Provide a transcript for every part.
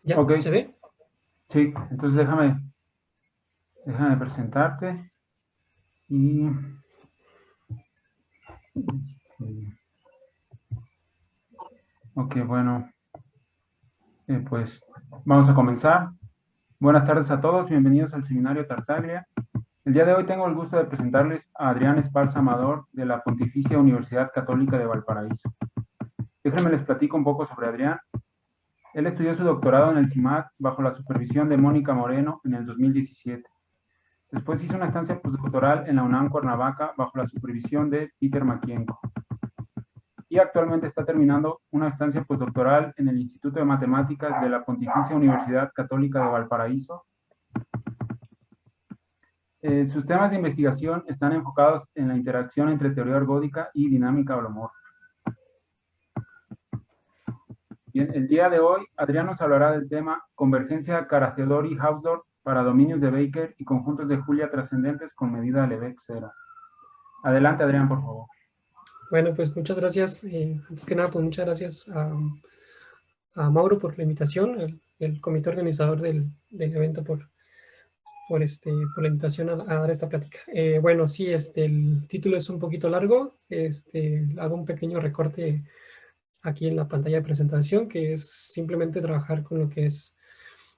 ¿Ya? Ok, ¿Se ve? sí, entonces déjame presentarte y ok, bueno, pues vamos a comenzar. Buenas tardes a todos, bienvenidos al seminario Tartaglia. El día de hoy tengo el gusto de presentarles a Adrián Esparza Amador de la Pontificia Universidad Católica de Valparaíso. Déjenme les platico un poco sobre Adrián. Él estudió su doctorado en el CIMAD bajo la supervisión de Mónica Moreno en el 2017. Después hizo una estancia postdoctoral en la UNAM Cuernavaca bajo la supervisión de Peter Maquienco. Y actualmente está terminando una estancia postdoctoral en el Instituto de Matemáticas de la Pontificia Universidad Católica de Valparaíso. Sus temas de investigación están enfocados en la interacción entre teoría ergódica y dinámica holomorfa. Bien, el día de hoy, Adrián nos hablará del tema convergencia Carathéodory-Hausdorff para dominios de Baker y conjuntos de Julia trascendentes con medida de Lebesgue-Serra. Adelante, Adrián, por favor. Bueno, pues muchas gracias. Antes que nada, pues muchas gracias a Mauro por la invitación, el comité organizador del evento por la invitación a dar esta plática. Bueno, sí, el título es un poquito largo. Hago un pequeño recorte aquí en la pantalla de presentación, que es simplemente trabajar con lo que es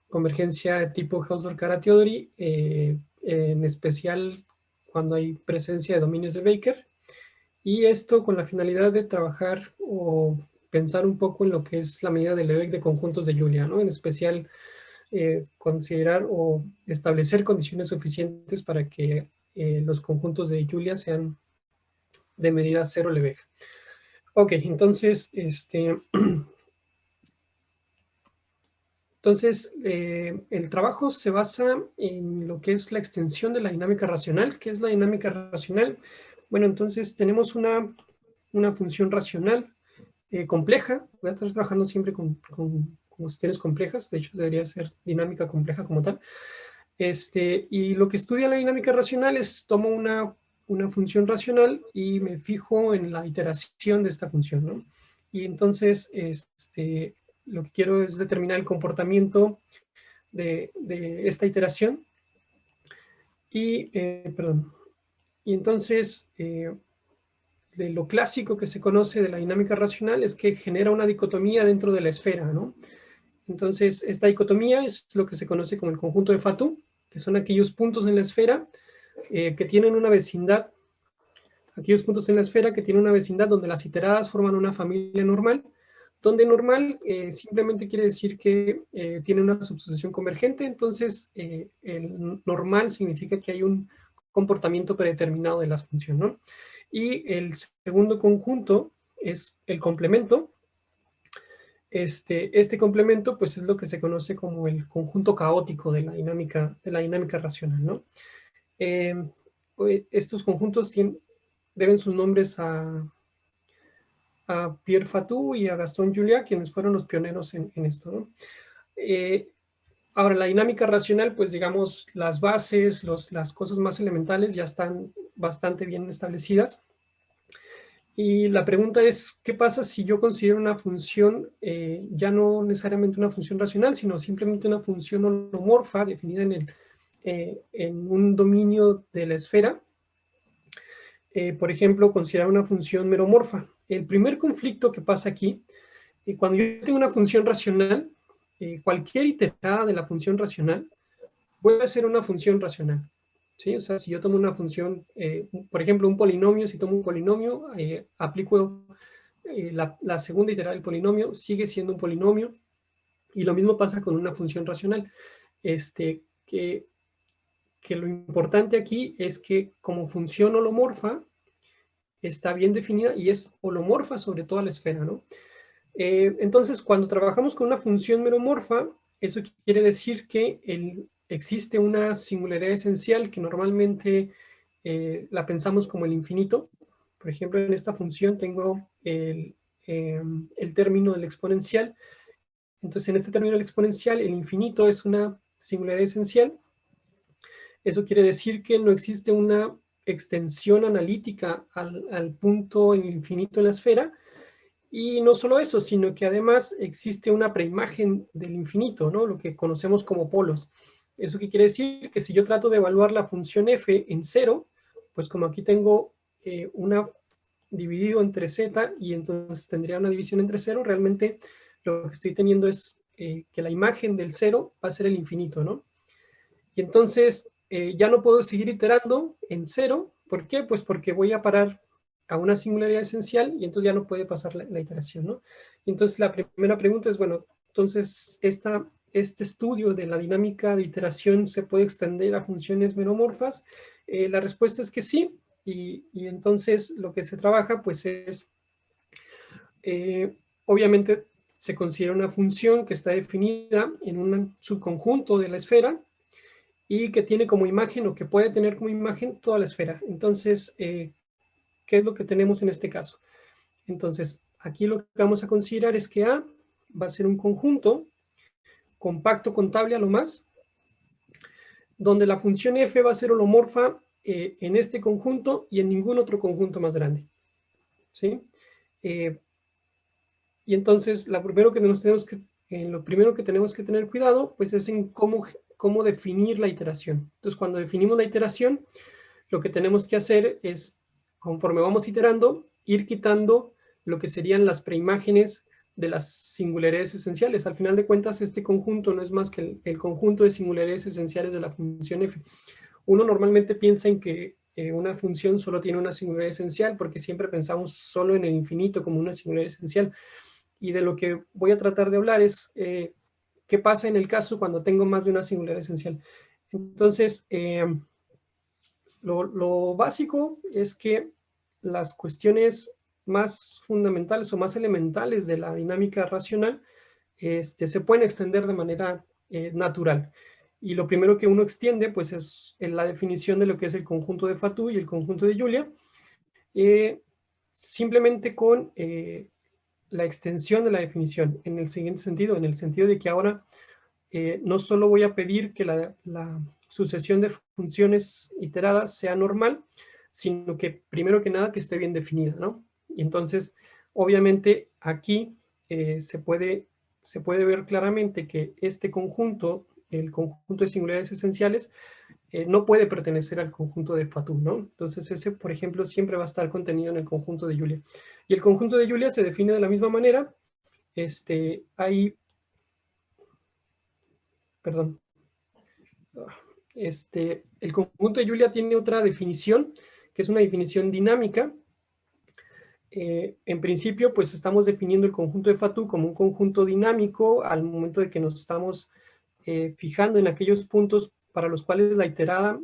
convergencia de tipo Hausdorff-Carathéodory, en especial cuando hay presencia de dominios de Baker. Y esto con la finalidad de trabajar o pensar un poco en lo que es la medida de Lebesgue de conjuntos de Julia, ¿no? En especial, considerar o establecer condiciones suficientes para que los conjuntos de Julia sean de medida cero Lebesgue. Ok, entonces, el trabajo se basa en lo que es la extensión de la dinámica racional. ¿Qué es la dinámica racional? Bueno, entonces tenemos una función racional compleja. Voy a estar trabajando siempre con cuestiones complejas. De hecho, debería ser dinámica compleja como tal. Y lo que estudia la dinámica racional es tomo una función racional y me fijo en la iteración de esta función, ¿no? Y entonces, lo que quiero es determinar el comportamiento de esta iteración. Perdón. Y entonces, de lo clásico que se conoce de la dinámica racional es que genera una dicotomía dentro de la esfera, ¿no? Entonces, esta dicotomía es lo que se conoce como el conjunto de Fatou, que son aquellos puntos en la esfera que tienen una vecindad, aquellos puntos en la esfera que tienen una vecindad donde las iteradas forman una familia normal, donde normal simplemente quiere decir que tiene una subsucesión convergente. Entonces el normal significa que hay un comportamiento predeterminado de las funciones, ¿no? Y el segundo conjunto es el complemento. Este complemento pues es lo que se conoce como el conjunto caótico de la dinámica racional, ¿no? Eh, Estos conjuntos deben sus nombres a Pierre Fatou y a Gaston Julia, quienes fueron los pioneros en esto, ¿no? Ahora, la dinámica racional, pues digamos, las bases, las cosas más elementales ya están bastante bien establecidas. Y la pregunta es, ¿qué pasa si yo considero una función, ya no necesariamente una función racional, sino simplemente una función holomorfa definida en un dominio de la esfera? Por ejemplo, considerar una función meromorfa. El primer conflicto que pasa aquí, cuando yo tengo una función racional, cualquier iterada de la función racional vuelve a ser una función racional, ¿sí? O sea, si yo tomo una función, por ejemplo, un polinomio, si tomo un polinomio, aplico la segunda iterada del polinomio, sigue siendo un polinomio, y lo mismo pasa con una función racional. Que lo importante aquí es que como función holomorfa, está bien definida y es holomorfa sobre toda la esfera, ¿no? Entonces, cuando trabajamos con una función meromorfa, eso quiere decir que existe una singularidad esencial que normalmente la pensamos como el infinito. Por ejemplo, en esta función tengo el término del exponencial. Entonces, en este término del exponencial, el infinito es una singularidad esencial. Eso quiere decir que no existe una extensión analítica al punto infinito en la esfera, Y no solo eso, sino que además existe una preimagen del infinito, ¿no? Lo que conocemos como polos. ¿Eso qué quiere decir? Que si yo trato de evaluar la función f en 0, pues como aquí tengo una dividido entre z y entonces tendría una división entre 0, realmente lo que estoy teniendo es que la imagen del 0 va a ser el infinito, ¿no? Y entonces ya no puedo seguir iterando en 0. ¿Por qué? Pues porque voy a parar a una singularidad esencial y entonces ya no puede pasar la iteración, ¿no? Y entonces la primera pregunta es, bueno, entonces este estudio de la dinámica de iteración se puede extender a funciones meromorfas. La respuesta es que sí, y entonces lo que se trabaja pues es, obviamente se considera una función que está definida en un subconjunto de la esfera, y que tiene como imagen, o que puede tener como imagen, toda la esfera. Entonces, ¿qué es lo que tenemos en este caso? Entonces, aquí lo que vamos a considerar es que A va a ser un conjunto compacto contable a lo más, donde la función f va a ser holomorfa en este conjunto y en ningún otro conjunto más grande. ¿Sí? Y entonces, lo primero que tenemos que tener cuidado, pues es en cómo definir la iteración. Entonces, cuando definimos la iteración, lo que tenemos que hacer es, conforme vamos iterando, ir quitando lo que serían las preimágenes de las singularidades esenciales. Al final de cuentas, este conjunto no es más que el conjunto de singularidades esenciales de la función f. Uno normalmente piensa en que una función solo tiene una singularidad esencial, porque siempre pensamos solo en el infinito como una singularidad esencial. Y de lo que voy a tratar de hablar es qué pasa en el caso cuando tengo más de una singularidad esencial. Entonces, lo básico es que las cuestiones más fundamentales o más elementales de la dinámica racional se pueden extender de manera natural. Y lo primero que uno extiende pues es la definición de lo que es el conjunto de Fatou y el conjunto de Julia, simplemente con la extensión de la definición, en el siguiente sentido, en el sentido de que ahora no solo voy a pedir que la sucesión de funciones iteradas sea normal, sino que primero que nada que esté bien definida, ¿no? Y entonces, obviamente, aquí se puede ver claramente que este conjunto, el conjunto de singularidades esenciales, no puede pertenecer al conjunto de Fatou, ¿no? Entonces ese, por ejemplo, siempre va a estar contenido en el conjunto de Julia. Y el conjunto de Julia se define de la misma manera. Hay, perdón, el conjunto de Julia tiene otra definición, que es una definición dinámica. En principio, pues estamos definiendo el conjunto de Fatou como un conjunto dinámico al momento de que nos estamos fijando en aquellos puntos para los cuales la iterada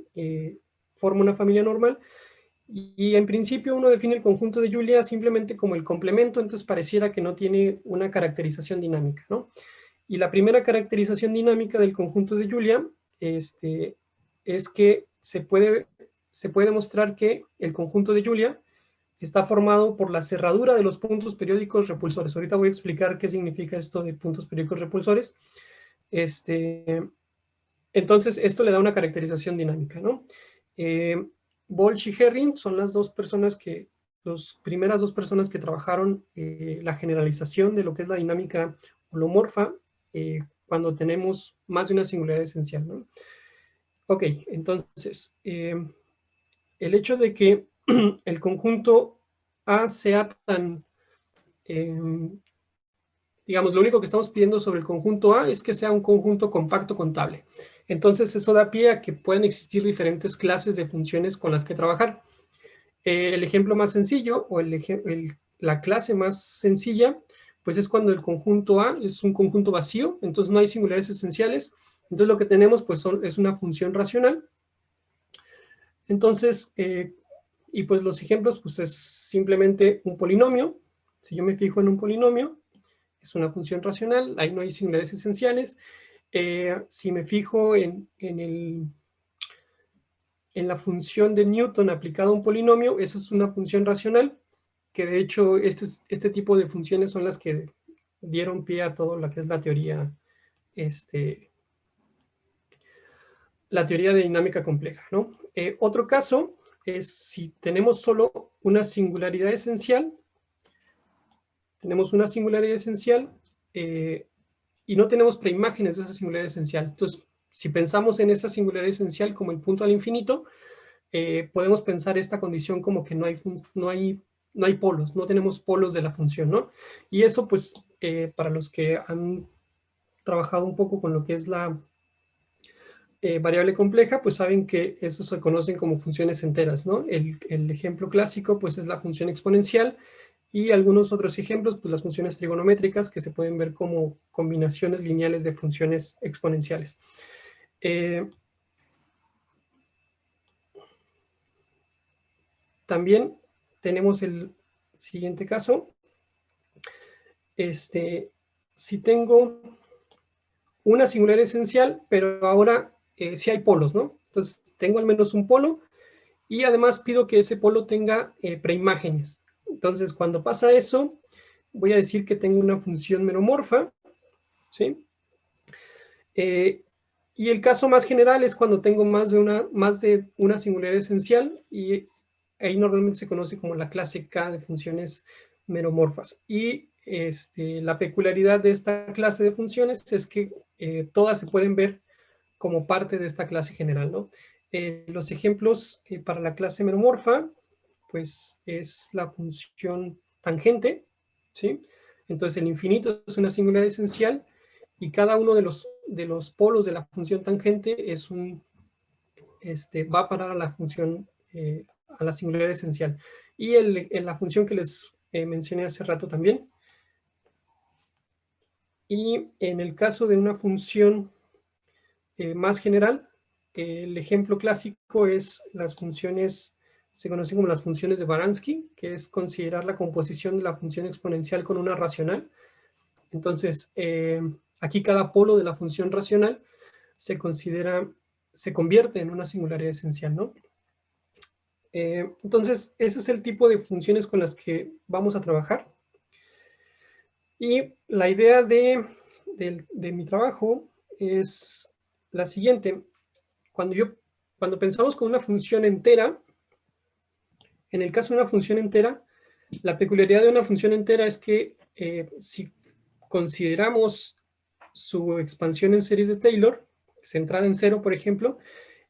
forma una familia normal. Y en principio uno define el conjunto de Julia simplemente como el complemento, entonces pareciera que no tiene una caracterización dinámica, ¿no? Y la primera caracterización dinámica del conjunto de Julia es que se puede demostrar que el conjunto de Julia está formado por la cerradura de los puntos periódicos repulsores. Ahorita voy a explicar qué significa esto de puntos periódicos repulsores. Entonces, esto le da una caracterización dinámica, ¿no? Bolch y Herring son las primeras dos personas que trabajaron la generalización de lo que es la dinámica holomorfa cuando tenemos más de una singularidad esencial, ¿no? Ok, entonces, el hecho de que el conjunto A sea tan, digamos, lo único que estamos pidiendo sobre el conjunto A es que sea un conjunto compacto contable. Entonces, eso da pie a que pueden existir diferentes clases de funciones con las que trabajar. El ejemplo más sencillo, o la clase más sencilla, pues es cuando el conjunto A es un conjunto vacío, entonces no hay singularidades esenciales. Entonces lo que tenemos pues es una función racional. Entonces, y pues los ejemplos pues es simplemente un polinomio. Si yo me fijo en un polinomio, es una función racional, ahí no hay singularidades esenciales. Si me fijo en la función de Newton aplicada a un polinomio, eso es una función racional, que de hecho este tipo de funciones son las que dieron pie a todo lo que es la teoría de dinámica compleja, ¿no? Otro caso es si tenemos solo una singularidad esencial, Tenemos una singularidad esencial y no tenemos preimágenes de esa singularidad esencial. Entonces, si pensamos en esa singularidad esencial como el punto al infinito, podemos pensar esta condición como que no hay polos, no tenemos polos de la función, ¿no? Y eso, pues, para los que han trabajado un poco con lo que es la variable compleja, pues saben que eso se conocen como funciones enteras, ¿no? El ejemplo clásico, pues, es la función exponencial, y algunos otros ejemplos, pues las funciones trigonométricas, que se pueden ver como combinaciones lineales de funciones exponenciales. También tenemos el siguiente caso. Si tengo una singularidad esencial, pero ahora sí hay polos, ¿no? Entonces tengo al menos un polo, y además pido que ese polo tenga preimágenes. Entonces, cuando pasa eso, voy a decir que tengo una función meromorfa, ¿sí? Y el caso más general es cuando tengo más de una singularidad esencial, y ahí normalmente se conoce como la clase K de funciones meromorfas. Y la peculiaridad de esta clase de funciones es que todas se pueden ver como parte de esta clase general, ¿no? Los ejemplos para la clase meromorfa, pues es la función tangente, ¿sí? Entonces el infinito es una singularidad esencial, y cada uno de los polos de la función tangente es va a parar a la función, a la singularidad esencial. Y la función que les mencioné hace rato también. Y en el caso de una función más general, el ejemplo clásico es las funciones, se conocen como las funciones de Baranski, que es considerar la composición de la función exponencial con una racional. Entonces, aquí cada polo de la función racional se convierte en una singularidad esencial, ¿no? Entonces, ese es el tipo de funciones con las que vamos a trabajar. Y la idea de mi trabajo es la siguiente. Cuando pensamos con una función entera, en el caso de una función entera, la peculiaridad de una función entera es que si consideramos su expansión en series de Taylor, centrada en cero, por ejemplo,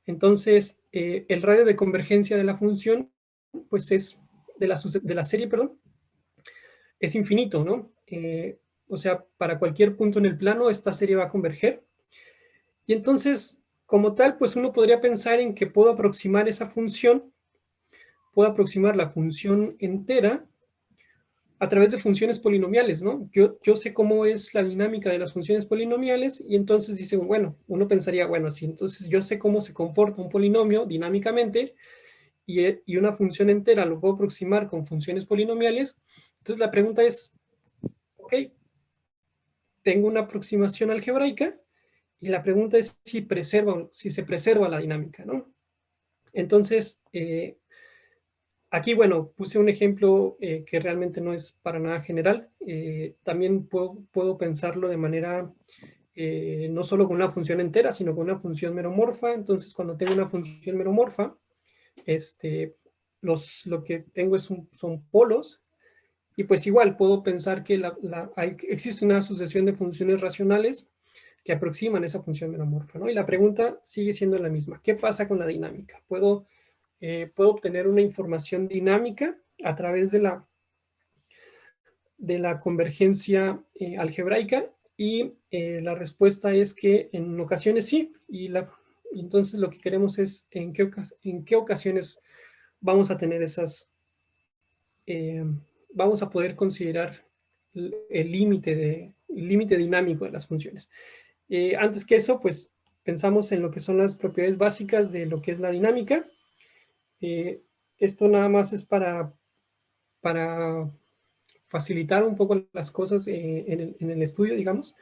entonces el radio de convergencia de la función, pues es de la serie, perdón, es infinito, ¿no? O sea, para cualquier punto en el plano, esta serie va a converger. Y entonces, como tal, pues uno podría pensar en que puedo aproximar esa función, puedo aproximar la función entera a través de funciones polinomiales, ¿no? Yo sé cómo es la dinámica de las funciones polinomiales, y entonces dice, bueno, uno pensaría, bueno, sí, entonces yo sé cómo se comporta un polinomio dinámicamente, y una función entera lo puedo aproximar con funciones polinomiales. Entonces la pregunta es, ok, tengo una aproximación algebraica, y la pregunta es si se preserva la dinámica, ¿no? Entonces, aquí, bueno, puse un ejemplo que realmente no es para nada general. También puedo pensarlo de manera, no solo con una función entera, sino con una función meromorfa. Entonces, cuando tengo una función meromorfa, lo que tengo son polos, y pues igual puedo pensar que existe una sucesión de funciones racionales que aproximan esa función meromorfa, ¿no? Y la pregunta sigue siendo la misma. ¿Qué pasa con la dinámica? Puedo obtener una información dinámica a través de la convergencia algebraica, y la respuesta es que en ocasiones sí, y entonces lo que queremos es en qué ocasiones vamos a tener vamos a poder considerar el límite dinámico de las funciones. Antes que eso, pues pensamos en lo que son las propiedades básicas de lo que es la dinámica. Esto nada más es para facilitar un poco las cosas en el estudio, digamos.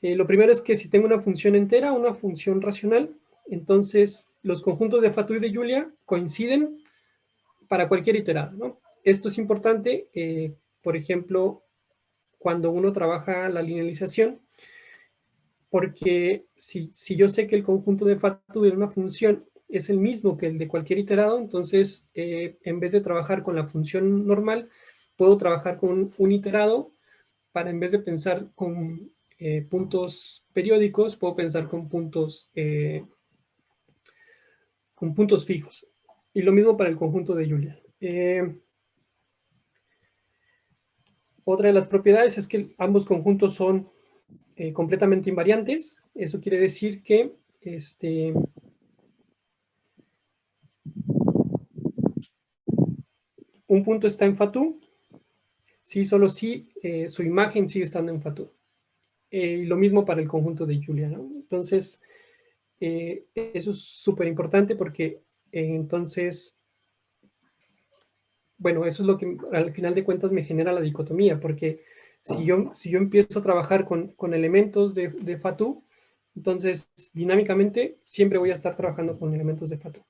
Lo primero es que si tengo una función entera, una función racional, entonces los conjuntos de Fatou y de Julia coinciden para cualquier iterada, ¿no? Esto es importante, por ejemplo, cuando uno trabaja la linealización, porque si yo sé que el conjunto de Fatou de una función es el mismo que el de cualquier iterado, entonces en vez de trabajar con la función normal, puedo trabajar con un iterado para, en vez de pensar con puntos periódicos, puedo pensar con puntos fijos. Y lo mismo para el conjunto de Julia. Otra de las propiedades es que ambos conjuntos son completamente invariantes. Eso quiere decir que un punto está en Fatou si solo si su imagen sigue estando en Fatou. Y lo mismo para el conjunto de Julia, ¿no? Entonces, eso es súper importante porque entonces, bueno, eso es lo que al final de cuentas me genera la dicotomía, porque si yo empiezo a trabajar con elementos de Fatou, entonces dinámicamente siempre voy a estar trabajando con elementos de Fatou.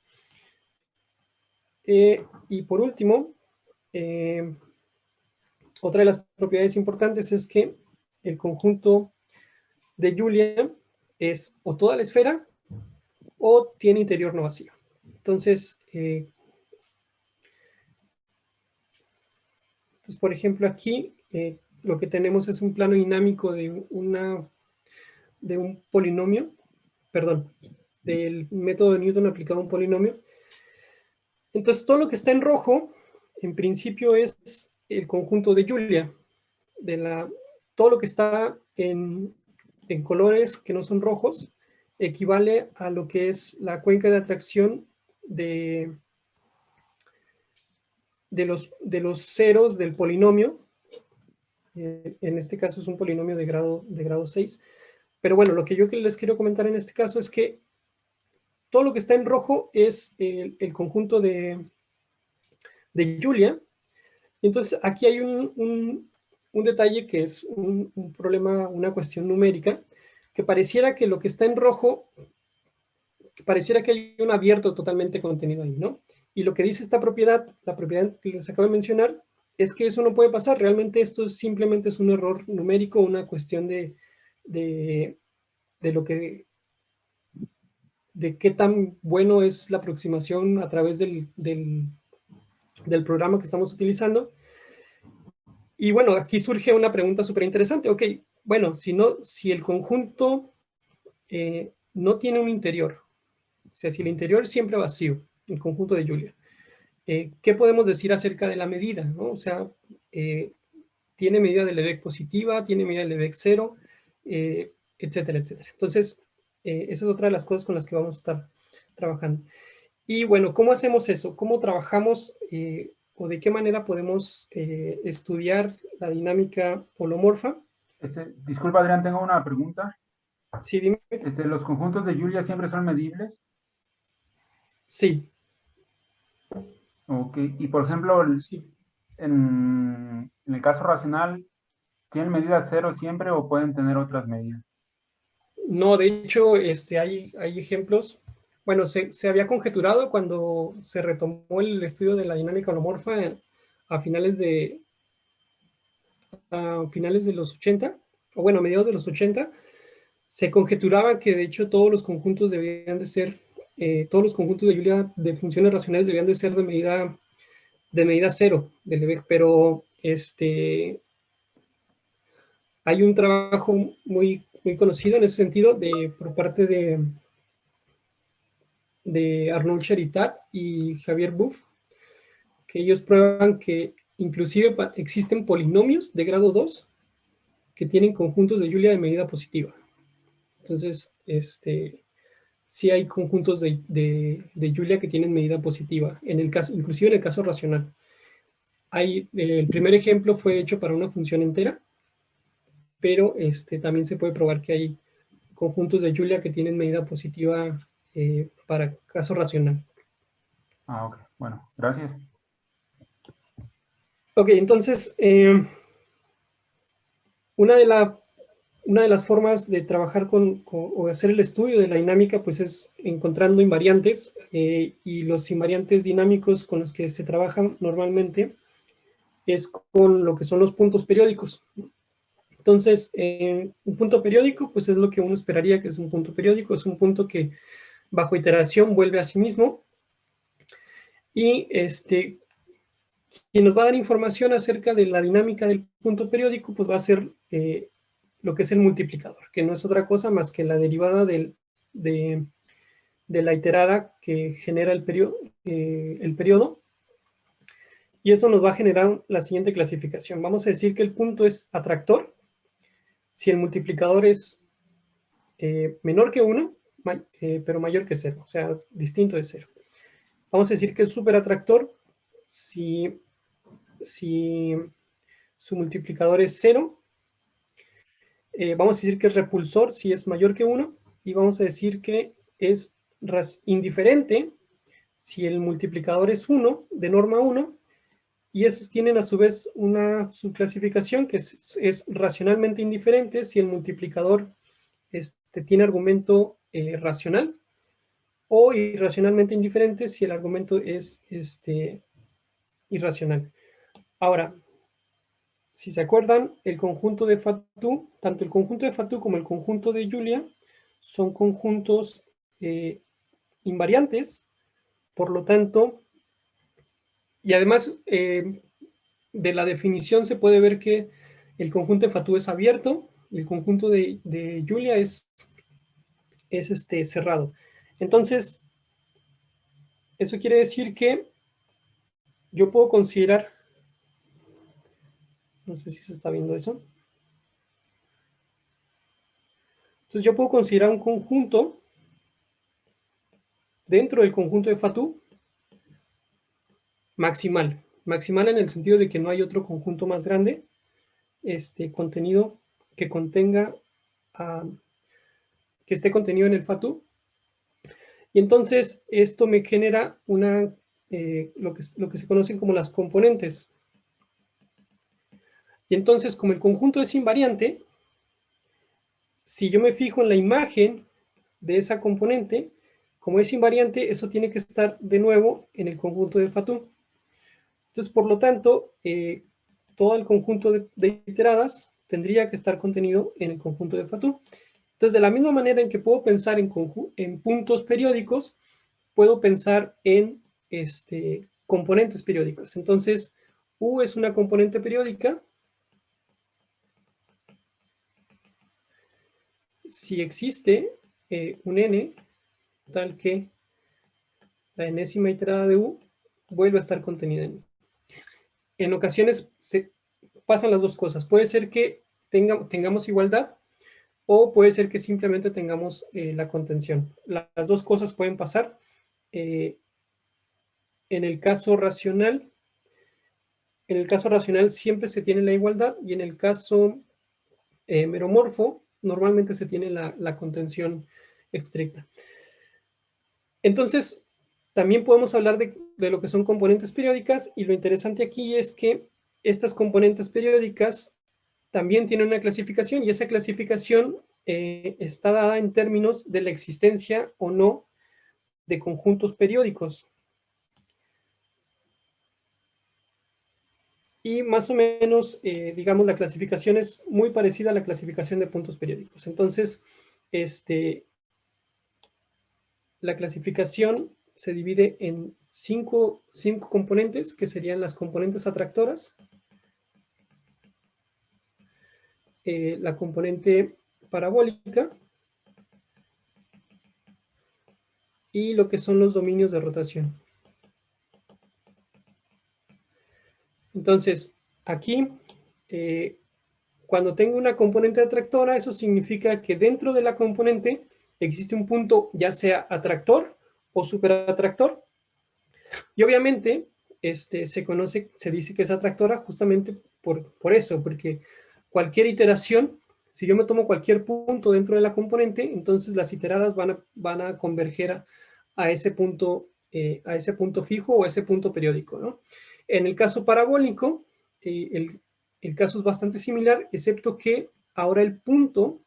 Y por último, otra de las propiedades importantes es que el conjunto de Julia es o toda la esfera o tiene interior no vacío. Entonces, por ejemplo, aquí lo que tenemos es un plano dinámico de un polinomio, perdón, del método de Newton aplicado a un polinomio. Entonces, todo lo que está en rojo, en principio, es el conjunto de Julia. Todo lo que está en colores que no son rojos equivale a lo que es la cuenca de atracción de los ceros del polinomio. En este caso es un polinomio de grado 6. Pero bueno, lo que yo les quiero comentar en este caso es que todo lo que está en rojo es el conjunto de Julia. Entonces aquí hay un detalle que es un problema, una cuestión numérica, que pareciera que lo que está en rojo, pareciera que hay un abierto totalmente contenido ahí, ¿no? Y lo que dice esta propiedad, la propiedad que les acabo de mencionar, es que eso no puede pasar. Realmente esto simplemente es un error numérico, una cuestión de qué tan bueno es la aproximación a través del programa que estamos utilizando. Y bueno, aquí surge una pregunta súper interesante. Ok, bueno, si el conjunto no tiene un interior, o sea, si el interior es siempre vacío, el conjunto de Julia, ¿qué podemos decir acerca de la medida, ¿no? O sea, tiene medida de Lebesgue positiva, tiene medida de Lebesgue cero, etcétera, etcétera. Entonces, esa es otra de las cosas con las que vamos a estar trabajando. Y bueno, ¿cómo hacemos eso? ¿Cómo trabajamos o de qué manera podemos estudiar la dinámica holomorfa? Disculpa, Adrián, tengo una pregunta. Sí, dime. ¿Los conjuntos de Julia siempre son medibles? Sí. Ok, y por ejemplo, Sí. en el caso racional, ¿tienen medida cero siempre o pueden tener otras medidas? No, de hecho, hay ejemplos. Bueno, se había conjeturado cuando se retomó el estudio de la dinámica holomorfa a finales de los 80, o bueno, a mediados de los 80, se conjeturaba que de hecho todos los conjuntos debían de ser, todos los conjuntos de Julia de funciones racionales debían de ser de medida cero, de Lebesgue, pero hay un trabajo muy, muy conocido en ese sentido por parte de Arnaud Charitat y Javier Buff, que ellos prueban que inclusive existen polinomios de grado 2 que tienen conjuntos de Julia de medida positiva. Entonces, sí hay conjuntos de Julia que tienen medida positiva, inclusive en el caso racional. El primer ejemplo fue hecho para una función entera, pero también se puede probar que hay conjuntos de Julia que tienen medida positiva para caso racional. Ah, ok. Bueno, gracias. Ok, entonces, una de las formas de trabajar o hacer el estudio de la dinámica, pues es encontrando invariantes, y los invariantes dinámicos con los que se trabajan normalmente es con lo que son los puntos periódicos. Entonces, un punto periódico, pues es lo que uno esperaría que es un punto periódico, es un punto que bajo iteración vuelve a sí mismo, y quien nos va a dar información acerca de la dinámica del punto periódico, pues va a ser lo que es el multiplicador, que no es otra cosa más que la derivada de la iterada que genera el periodo, y eso nos va a generar la siguiente clasificación. Vamos a decir que el punto es atractor si el multiplicador es menor que 1, pero mayor que 0, o sea, distinto de 0. Vamos a decir que es superatractor si su multiplicador es 0. Vamos a decir que es repulsor si es mayor que 1. Y vamos a decir que es indiferente si el multiplicador es 1, de norma 1. Y esos tienen a su vez una subclasificación que es racionalmente indiferente si el multiplicador tiene argumento racional, o irracionalmente indiferente si el argumento es irracional. Ahora, si se acuerdan, el conjunto de Fatou, tanto el conjunto de Fatou como el conjunto de Julia, son conjuntos invariantes, por lo tanto, y además de la definición se puede ver que el conjunto de Fatou es abierto y el conjunto de Julia es cerrado. Entonces, eso quiere decir que yo puedo considerar, no sé si se está viendo eso. Entonces yo puedo considerar un conjunto dentro del conjunto de Fatou maximal. Maximal en el sentido de que no hay otro conjunto más grande, contenido que contenga, que esté contenido en el Fatou. Y entonces esto me genera lo que se conocen como las componentes. Y entonces, como el conjunto es invariante, si yo me fijo en la imagen de esa componente, como es invariante, eso tiene que estar de nuevo en el conjunto de Fatou. Entonces, por lo tanto, todo el conjunto de iteradas tendría que estar contenido en el conjunto de Fatou. Entonces, de la misma manera en que puedo pensar en puntos periódicos, puedo pensar en componentes periódicas. Entonces, U es una componente periódica si existe un n tal que la enésima iterada de U vuelve a estar contenida en U. En ocasiones pasan las dos cosas. Puede ser que tengamos igualdad, o puede ser que simplemente tengamos la contención. Las dos cosas pueden pasar. En el caso racional siempre se tiene la igualdad, y en el caso meromorfo normalmente se tiene la contención estricta. Entonces, también podemos hablar de lo que son componentes periódicas, y lo interesante aquí es que estas componentes periódicas también tienen una clasificación, y esa clasificación está dada en términos de la existencia o no de conjuntos periódicos. Y más o menos, digamos, la clasificación es muy parecida a la clasificación de puntos periódicos. Entonces, la clasificación se divide en cinco componentes, que serían las componentes atractoras, la componente parabólica y lo que son los dominios de rotación. Entonces, aquí, cuando tengo una componente atractora, eso significa que dentro de la componente existe un punto, ya sea atractor o superatractor. Y obviamente se dice que es atractora justamente por eso, porque cualquier iteración, si yo me tomo cualquier punto dentro de la componente, entonces las iteradas van a converger a ese punto fijo o a ese punto periódico, ¿no? En el caso parabólico, el caso es bastante similar, excepto que ahora el punto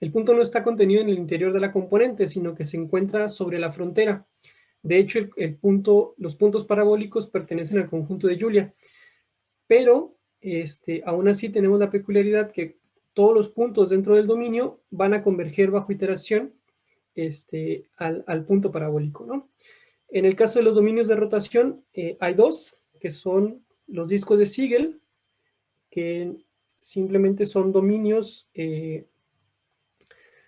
no está contenido en el interior de la componente, sino que se encuentra sobre la frontera. De hecho, los puntos parabólicos pertenecen al conjunto de Julia, pero aún así tenemos la peculiaridad que todos los puntos dentro del dominio van a converger bajo iteración al punto parabólico, ¿no? En el caso de los dominios de rotación, hay dos, que son los discos de Siegel, que simplemente son dominios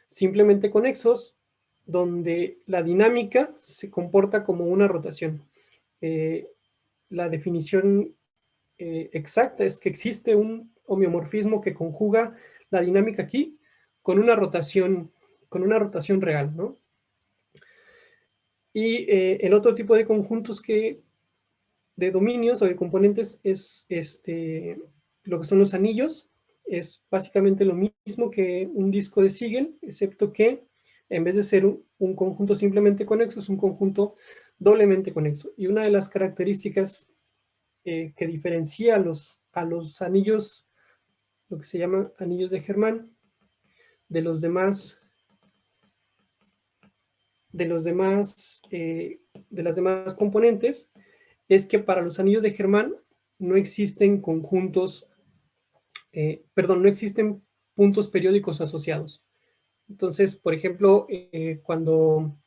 simplemente conexos, donde la dinámica se comporta como una rotación. La definición exacta es que existe un homeomorfismo que conjuga la dinámica aquí con una rotación real, ¿no? Y el otro tipo de conjuntos de dominios o de componentes es lo que son los anillos. Es básicamente lo mismo que un disco de Siegel, excepto que en vez de ser un conjunto simplemente conexo, es un conjunto doblemente conexo. Y una de las características que diferencia a los anillos, lo que se llama anillos de Germán, de los demás, de las demás componentes, es que para los anillos de Germán no existen conjuntos, no existen puntos periódicos asociados. Entonces, por ejemplo, cuando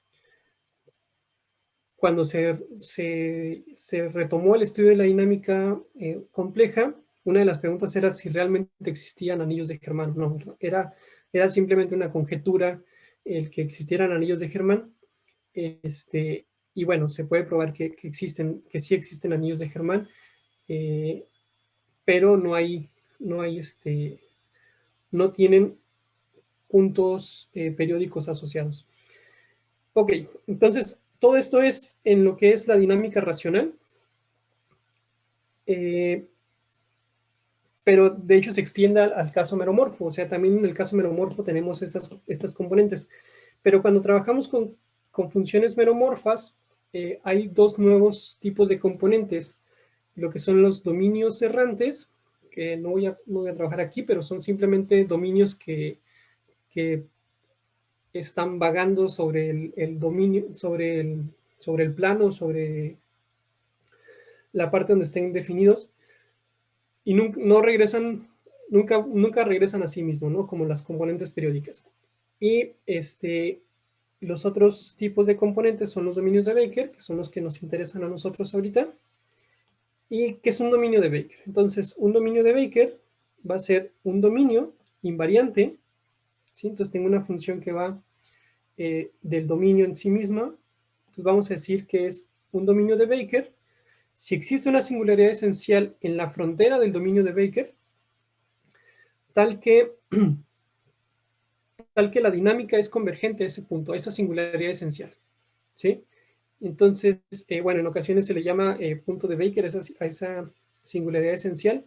se retomó el estudio de la dinámica compleja, una de las preguntas era si realmente existían anillos de Germán. No, era simplemente una conjetura el que existieran anillos de Germán. Y bueno, se puede probar que sí existen anillos de Germán, pero no tienen puntos periódicos asociados. Ok, entonces todo esto es en lo que es la dinámica racional, pero de hecho se extiende al caso meromorfo. O sea, también en el caso meromorfo tenemos estas componentes, pero cuando trabajamos con funciones meromorfas, hay dos nuevos tipos de componentes, lo que son los dominios errantes, que no voy a trabajar aquí, pero son simplemente dominios que están vagando sobre el dominio, sobre el plano, sobre la parte donde estén definidos, y no regresan, nunca regresan a sí mismos, ¿no? Como las componentes periódicas. Y los otros tipos de componentes son los dominios de Baker, que son los que nos interesan a nosotros ahorita. ¿Y qué es un dominio de Baker? Entonces, un dominio de Baker va a ser un dominio invariante, ¿sí? Entonces tengo una función que va del dominio en sí misma. Entonces vamos a decir que es un dominio de Baker si existe una singularidad esencial en la frontera del dominio de Baker, tal que la dinámica es convergente a ese punto, a esa singularidad esencial, ¿sí? Entonces, bueno, en ocasiones se le llama punto de Baker a esa singularidad esencial.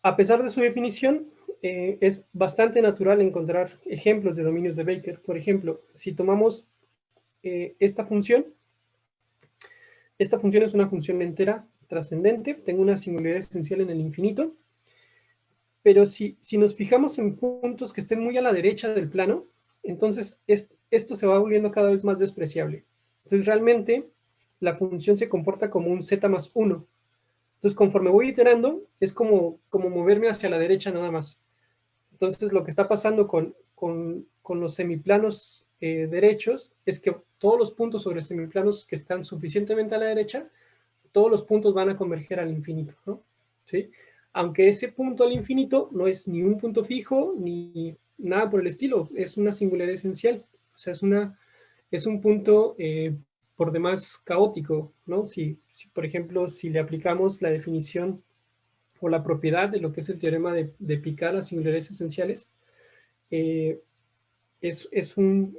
A pesar de su definición, es bastante natural encontrar ejemplos de dominios de Baker. Por ejemplo, si tomamos esta función es una función entera trascendente, tengo una singularidad esencial en el infinito, pero si nos fijamos en puntos que estén muy a la derecha del plano, entonces esto se va volviendo cada vez más despreciable. Entonces realmente la función se comporta como un z más 1. Entonces conforme voy iterando, es como moverme hacia la derecha nada más. Entonces lo que está pasando con los semiplanos derechos es que todos los puntos sobre semiplanos que están suficientemente a la derecha, todos los puntos van a converger al infinito, ¿no? ¿Sí? Aunque ese punto al infinito no es ni un punto fijo ni nada por el estilo, es una singularidad esencial. O sea, es un punto por demás caótico, ¿no? Si, por ejemplo, si le aplicamos la definición o la propiedad de lo que es el teorema de Picard a singularidades esenciales, es un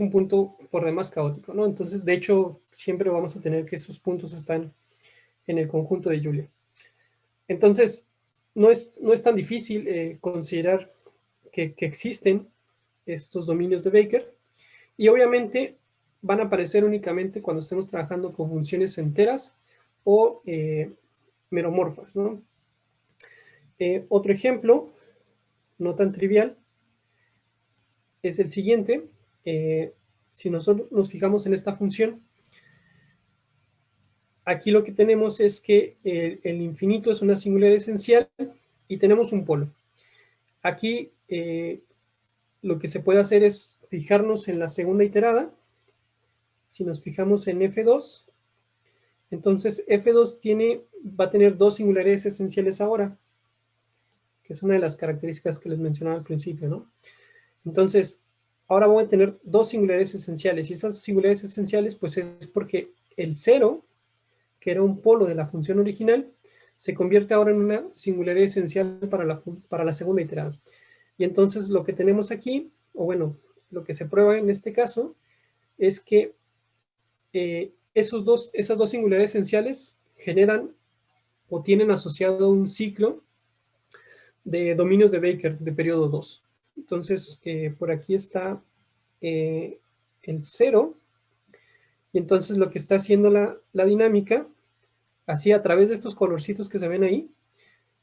punto por demás caótico, ¿no? Entonces, de hecho, siempre vamos a tener que esos puntos están en el conjunto de Julia. Entonces, no es tan difícil considerar que existen estos dominios de Baker, y obviamente van a aparecer únicamente cuando estemos trabajando con funciones enteras o meromorfas, ¿no? Otro ejemplo, no tan trivial, es el siguiente. Si nosotros nos fijamos en esta función, aquí lo que tenemos es que el infinito es una singularidad esencial y tenemos un polo. Aquí lo que se puede hacer es fijarnos en la segunda iterada. Si nos fijamos en F2, Entonces F2 va a tener dos singularidades esenciales ahora, que es una de las características que les mencionaba al principio, ¿no? Entonces, ahora voy a tener dos singularidades esenciales, y esas singularidades esenciales, pues es porque el 0, que era un polo de la función original, se convierte ahora en una singularidad esencial para la segunda iterada. Y entonces lo que tenemos aquí, o bueno, lo que se prueba en este caso, es que esas dos singularidades esenciales generan o tienen asociado un ciclo de dominios de Baker de periodo 2. Entonces, por aquí está el 0, y entonces lo que está haciendo la dinámica, así a través de estos colorcitos que se ven ahí,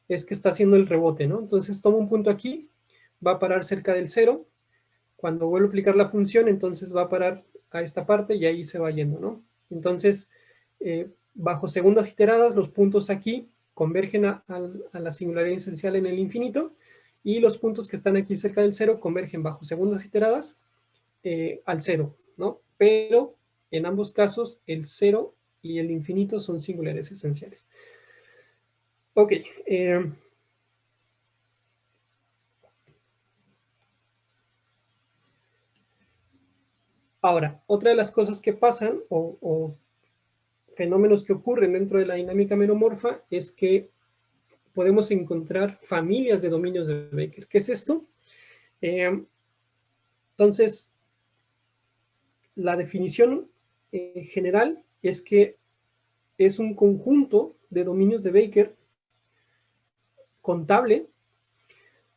es que está haciendo el rebote, ¿no? Entonces toma un punto aquí, va a parar cerca del 0, cuando vuelvo a aplicar la función, entonces va a parar a esta parte y ahí se va yendo, ¿no? Entonces, bajo segundas iteradas, los puntos aquí convergen a la singularidad esencial en el infinito, y los puntos que están aquí cerca del 0 convergen bajo segundas iteradas al 0, ¿no? Pero en ambos casos el 0 y el infinito son singulares esenciales. Ok. Ahora, otra de las cosas que pasan o fenómenos que ocurren dentro de la dinámica meromorfa es que podemos encontrar familias de dominios de Baker. ¿Qué es esto? Entonces, la definición general es que es un conjunto de dominios de Baker contable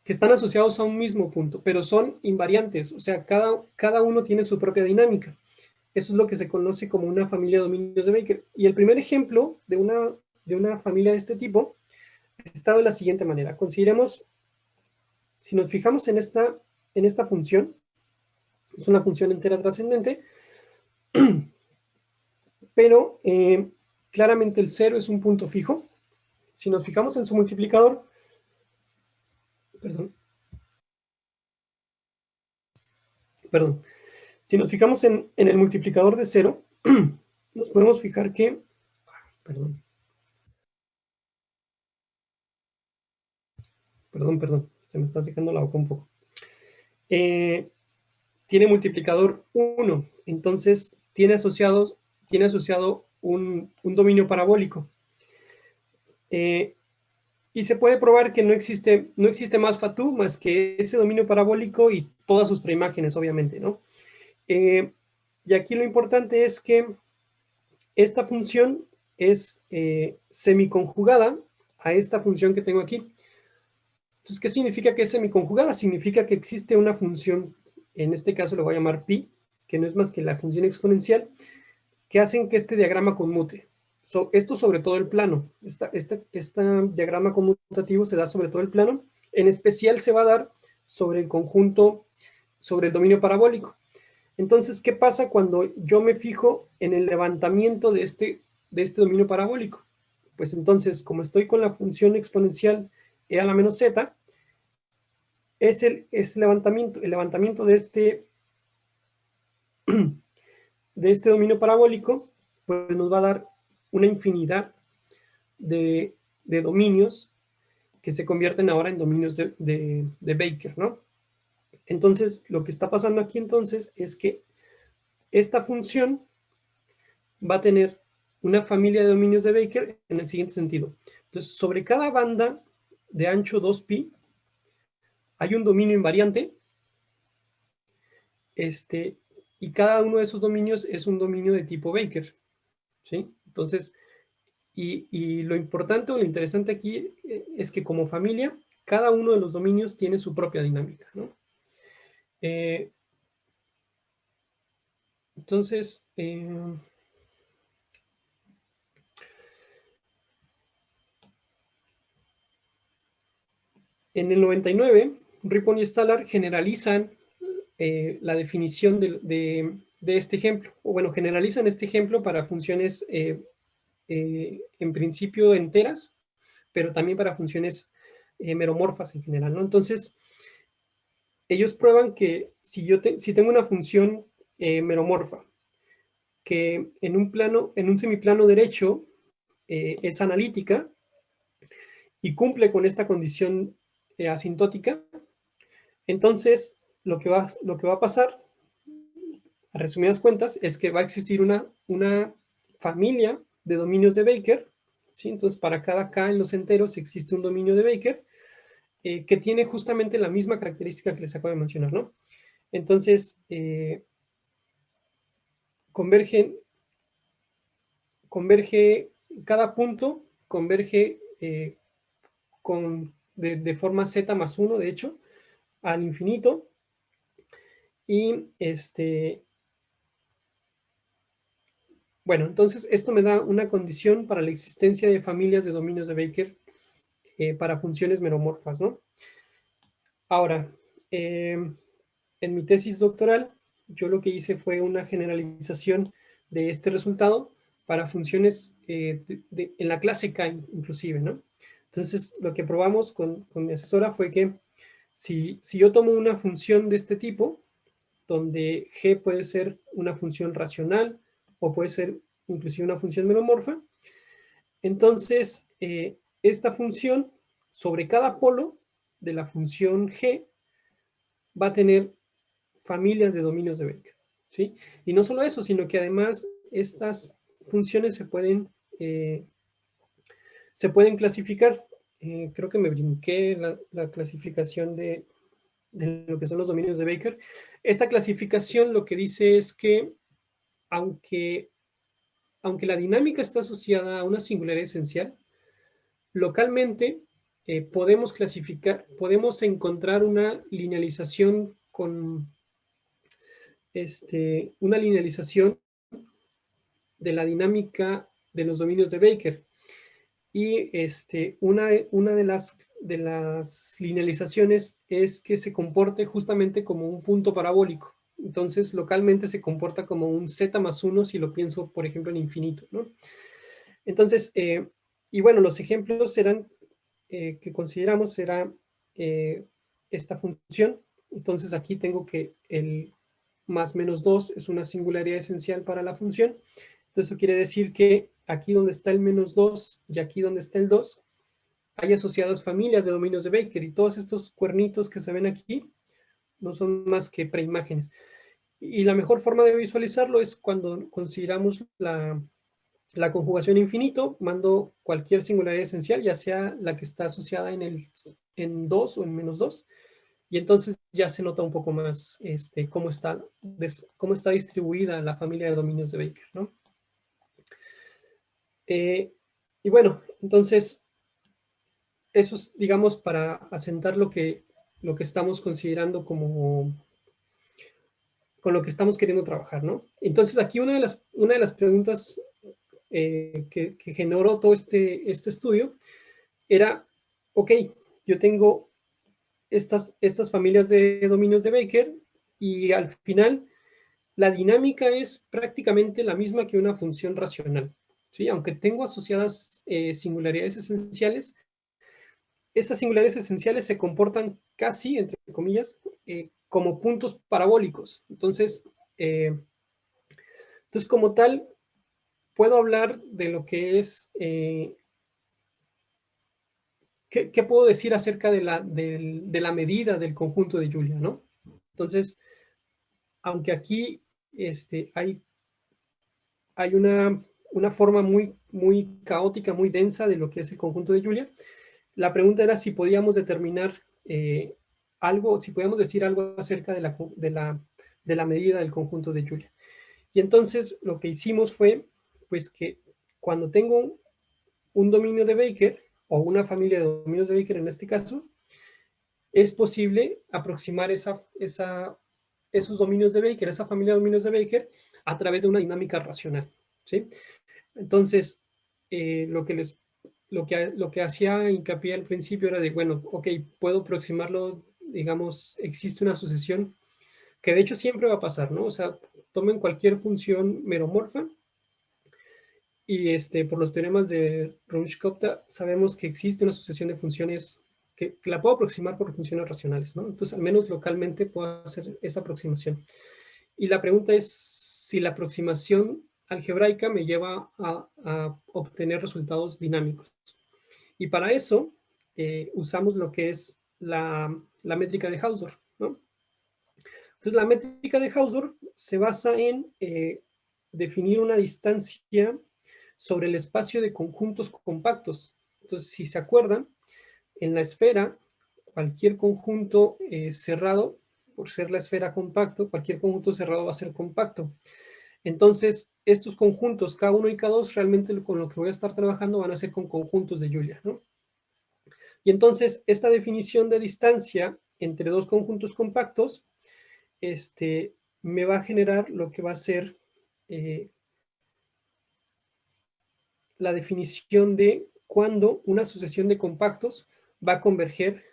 que están asociados a un mismo punto, pero son invariantes, o sea, cada uno tiene su propia dinámica. Eso es lo que se conoce como una familia de dominios de Baker. Y el primer ejemplo de una familia de este tipo está de la siguiente manera. Consideremos, si nos fijamos en esta función, es una función entera trascendente, pero claramente el 0 es un punto fijo. Si nos fijamos en su multiplicador, perdón, si nos fijamos en el multiplicador de 0, nos podemos fijar que, perdón, se me está secando la boca un poco. Tiene multiplicador 1, entonces tiene asociado un dominio parabólico. Y se puede probar que no existe más Fatou más que ese dominio parabólico y todas sus preimágenes, obviamente, ¿no? Y aquí lo importante es que esta función es semiconjugada a esta función que tengo aquí. Entonces, ¿qué significa que es semiconjugada? Significa que existe una función, en este caso lo voy a llamar pi, que no es más que la función exponencial, que hacen que este diagrama conmute. Esto sobre todo el plano. Este diagrama conmutativo se da sobre todo el plano. En especial se va a dar sobre el conjunto, sobre el dominio parabólico. Entonces, ¿qué pasa cuando yo me fijo en el levantamiento de este dominio parabólico? Pues entonces, como estoy con la función exponencial e a la menos z, el levantamiento de este dominio parabólico, pues nos va a dar una infinidad de dominios que se convierten ahora en dominios de Baker, ¿no? Entonces, lo que está pasando aquí entonces es que esta función va a tener una familia de dominios de Baker en el siguiente sentido. Entonces, sobre cada banda de ancho 2pi hay un dominio invariante, y cada uno de esos dominios es un dominio de tipo Baker, ¿sí? Entonces, y lo importante o lo interesante aquí es que como familia, cada uno de los dominios tiene su propia dinámica, ¿no? Entonces, en el 99, Rippon y Stallard generalizan la definición de este ejemplo, o bueno, generalizan este ejemplo para funciones en principio enteras, pero también para funciones meromorfas en general, ¿no? Entonces, ellos prueban que si tengo una función meromorfa que en un semiplano derecho es analítica y cumple con esta condición asintótica, entonces lo que va a pasar, a resumidas cuentas, es que va a existir una familia de dominios de Baker, ¿sí? Entonces para cada K en los enteros existe un dominio de Baker que tiene justamente la misma característica que les acabo de mencionar, ¿no? Entonces, converge cada punto converge de forma z más 1, de hecho, al infinito, y bueno, entonces esto me da una condición para la existencia de familias de dominios de Baker para funciones meromorfas, ¿no? Ahora, en mi tesis doctoral, yo lo que hice fue una generalización de este resultado para funciones en la clase K inclusive, ¿no? Entonces, lo que probamos con mi asesora fue que si yo tomo una función de este tipo, donde G puede ser una función racional o puede ser inclusive una función meromorfa, entonces esta función sobre cada polo de la función G va a tener familias de dominios de Baker, ¿sí? Y no solo eso, sino que además estas funciones se pueden clasificar. Creo que me brinqué la clasificación de lo que son los dominios de Baker. Esta clasificación lo que dice es que aunque la dinámica está asociada a una singularidad esencial, localmente podemos encontrar una linealización una linealización de la dinámica de los dominios de Baker. Y una de las linealizaciones es que se comporte justamente como un punto parabólico. Entonces, localmente se comporta como un z más 1 si lo pienso, por ejemplo, en infinito, ¿no? Entonces, y bueno, los ejemplos que consideramos era esta función. Entonces, aquí tengo que el más menos 2 es una singularidad esencial para la función. Entonces, eso quiere decir que aquí donde está el menos 2 y aquí donde está el 2, hay asociadas familias de dominios de Baker, y todos estos cuernitos que se ven aquí no son más que preimágenes. Y la mejor forma de visualizarlo es cuando consideramos la conjugación infinito, mando cualquier singularidad esencial, ya sea la que está asociada en 2 o en menos 2, y entonces ya se nota un poco más cómo está distribuida la familia de dominios de Baker, ¿no? Y bueno, entonces, eso es, digamos, para asentar lo que estamos considerando con lo que estamos queriendo trabajar, ¿no? Entonces, aquí una de las preguntas que generó todo este estudio era, ok, yo tengo estas familias de dominios de Baker y al final la dinámica es prácticamente la misma que una función racional, ¿sí? Aunque tengo asociadas singularidades esenciales, esas singularidades esenciales se comportan casi, entre comillas, como puntos parabólicos. Entonces, como tal, puedo hablar de lo que es, ¿qué puedo decir acerca de la medida del conjunto de Julia, ¿no? Entonces, aunque aquí hay una forma muy, muy caótica, muy densa de lo que es el conjunto de Julia, la pregunta era si podíamos determinar algo, si podíamos decir algo acerca de la medida del conjunto de Julia. Y entonces lo que hicimos fue, pues que cuando tengo un dominio de Baker, o una familia de dominios de Baker en este caso, es posible aproximar esos dominios de Baker, esa familia de dominios de Baker, a través de una dinámica racional, ¿sí? Entonces, lo que hacía hincapié al principio era de, bueno, ok, puedo aproximarlo, digamos, existe una sucesión que de hecho siempre va a pasar, ¿no? O sea, tomen cualquier función meromorfa y por los teoremas de Runge-Kopta sabemos que existe una sucesión de funciones que la puedo aproximar por funciones racionales, ¿no? Entonces, al menos localmente puedo hacer esa aproximación. Y la pregunta es si la aproximación algebraica me lleva a obtener resultados dinámicos. Y para eso usamos lo que es la métrica de Hausdorff, ¿no? Entonces, la métrica de Hausdorff se basa en definir una distancia sobre el espacio de conjuntos compactos. Entonces, si se acuerdan, en la esfera, cualquier conjunto cerrado, por ser la esfera compacto, cualquier conjunto cerrado va a ser compacto. Entonces, estos conjuntos K1 y K2, realmente con lo que voy a estar trabajando van a ser con conjuntos de Julia, ¿no? Y entonces, esta definición de distancia entre dos conjuntos compactos me va a generar lo que va a ser la definición de cuándo una sucesión de compactos va a converger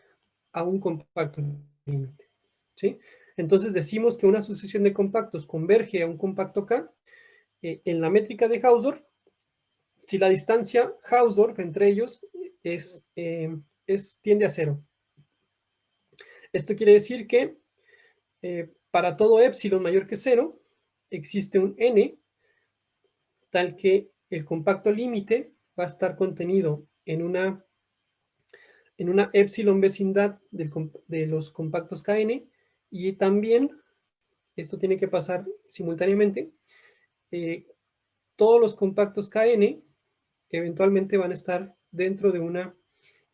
a un compacto límite, ¿sí? Entonces decimos que una sucesión de compactos converge a un compacto K en la métrica de Hausdorff si la distancia Hausdorff entre ellos tiende a 0. Esto quiere decir que para todo epsilon mayor que 0 existe un n tal que el compacto límite va a estar contenido en una epsilon vecindad de los compactos Kn, y también, esto tiene que pasar simultáneamente, todos los compactos Kn eventualmente van a estar dentro de una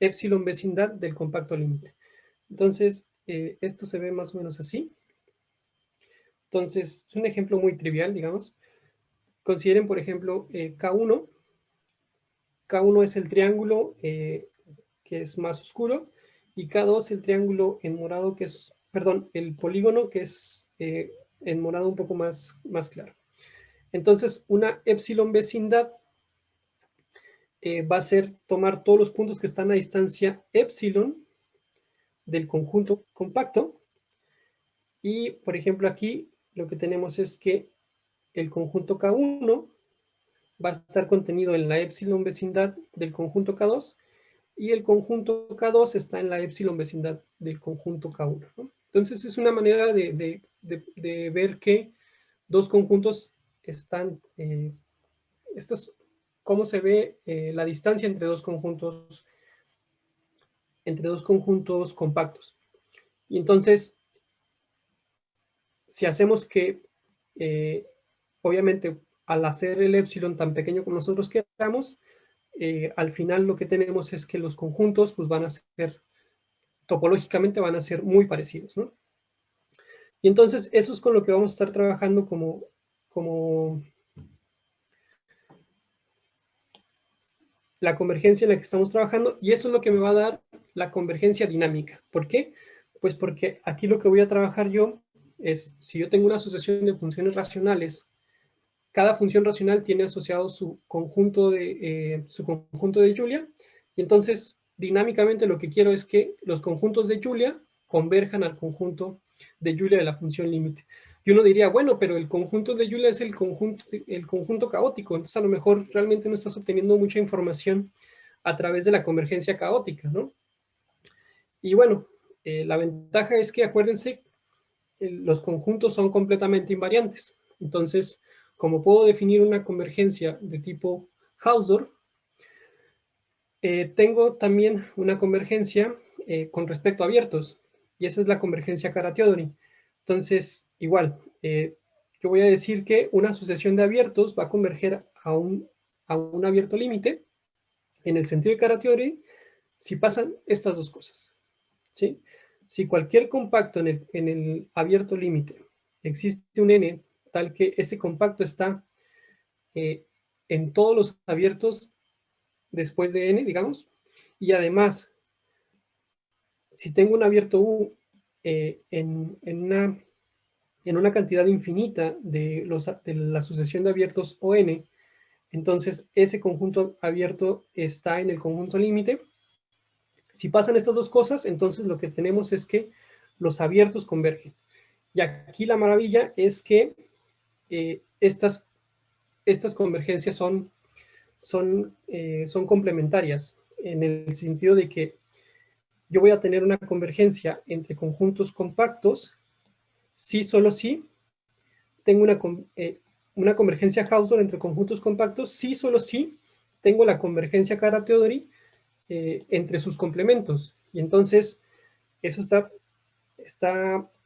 epsilon vecindad del compacto límite. Entonces, esto se ve más o menos así. Entonces, es un ejemplo muy trivial, digamos. Consideren, por ejemplo, K1. K1 es el triángulo que es más oscuro, y K2 el triángulo en morado que es, perdón, el polígono que es en morado un poco más claro. Entonces, una epsilon vecindad va a ser tomar todos los puntos que están a distancia epsilon del conjunto compacto, y, por ejemplo, aquí lo que tenemos es que el conjunto K1 va a estar contenido en la epsilon vecindad del conjunto K2, y el conjunto K2 está en la epsilon vecindad del conjunto K1, ¿no? Entonces es una manera de ver que dos conjuntos están, esto es cómo se ve la distancia entre dos conjuntos compactos. Y entonces, si hacemos que, obviamente, al hacer el epsilon tan pequeño como nosotros queramos, al final lo que tenemos es que los conjuntos pues van a ser, topológicamente van a ser muy parecidos, ¿no? Y entonces eso es con lo que vamos a estar trabajando como la convergencia en la que estamos trabajando, y eso es lo que me va a dar la convergencia dinámica. ¿Por qué? Pues porque aquí lo que voy a trabajar yo es, si yo tengo una asociación de funciones racionales, cada función racional tiene asociado su conjunto de Julia, y entonces dinámicamente lo que quiero es que los conjuntos de Julia converjan al conjunto de Julia de la función límite. Y uno diría, bueno, pero el conjunto de Julia es el conjunto caótico, entonces a lo mejor realmente no estás obteniendo mucha información a través de la convergencia caótica, ¿no? Y bueno, la ventaja es que, acuérdense, los conjuntos son completamente invariantes. Entonces, como puedo definir una convergencia de tipo Hausdorff, tengo también una convergencia con respecto a abiertos, y esa es la convergencia Carathéodory. Entonces, igual, yo voy a decir que una sucesión de abiertos va a converger a un abierto límite en el sentido de Carathéodory si pasan estas dos cosas, ¿sí? Si cualquier compacto en el abierto límite existe un n tal que ese compacto está en todos los abiertos después de n, digamos, y además, si tengo un abierto U en una cantidad infinita de la sucesión de abiertos ON, entonces ese conjunto abierto está en el conjunto límite. Si pasan estas dos cosas, entonces lo que tenemos es que los abiertos convergen. Y aquí la maravilla es que estas convergencias son complementarias, en el sentido de que yo voy a tener una convergencia entre conjuntos compactos si solo si tengo una convergencia Hausdorff entre conjuntos compactos si solo si tengo la convergencia Kara-Teodori entre sus complementos. Y entonces eso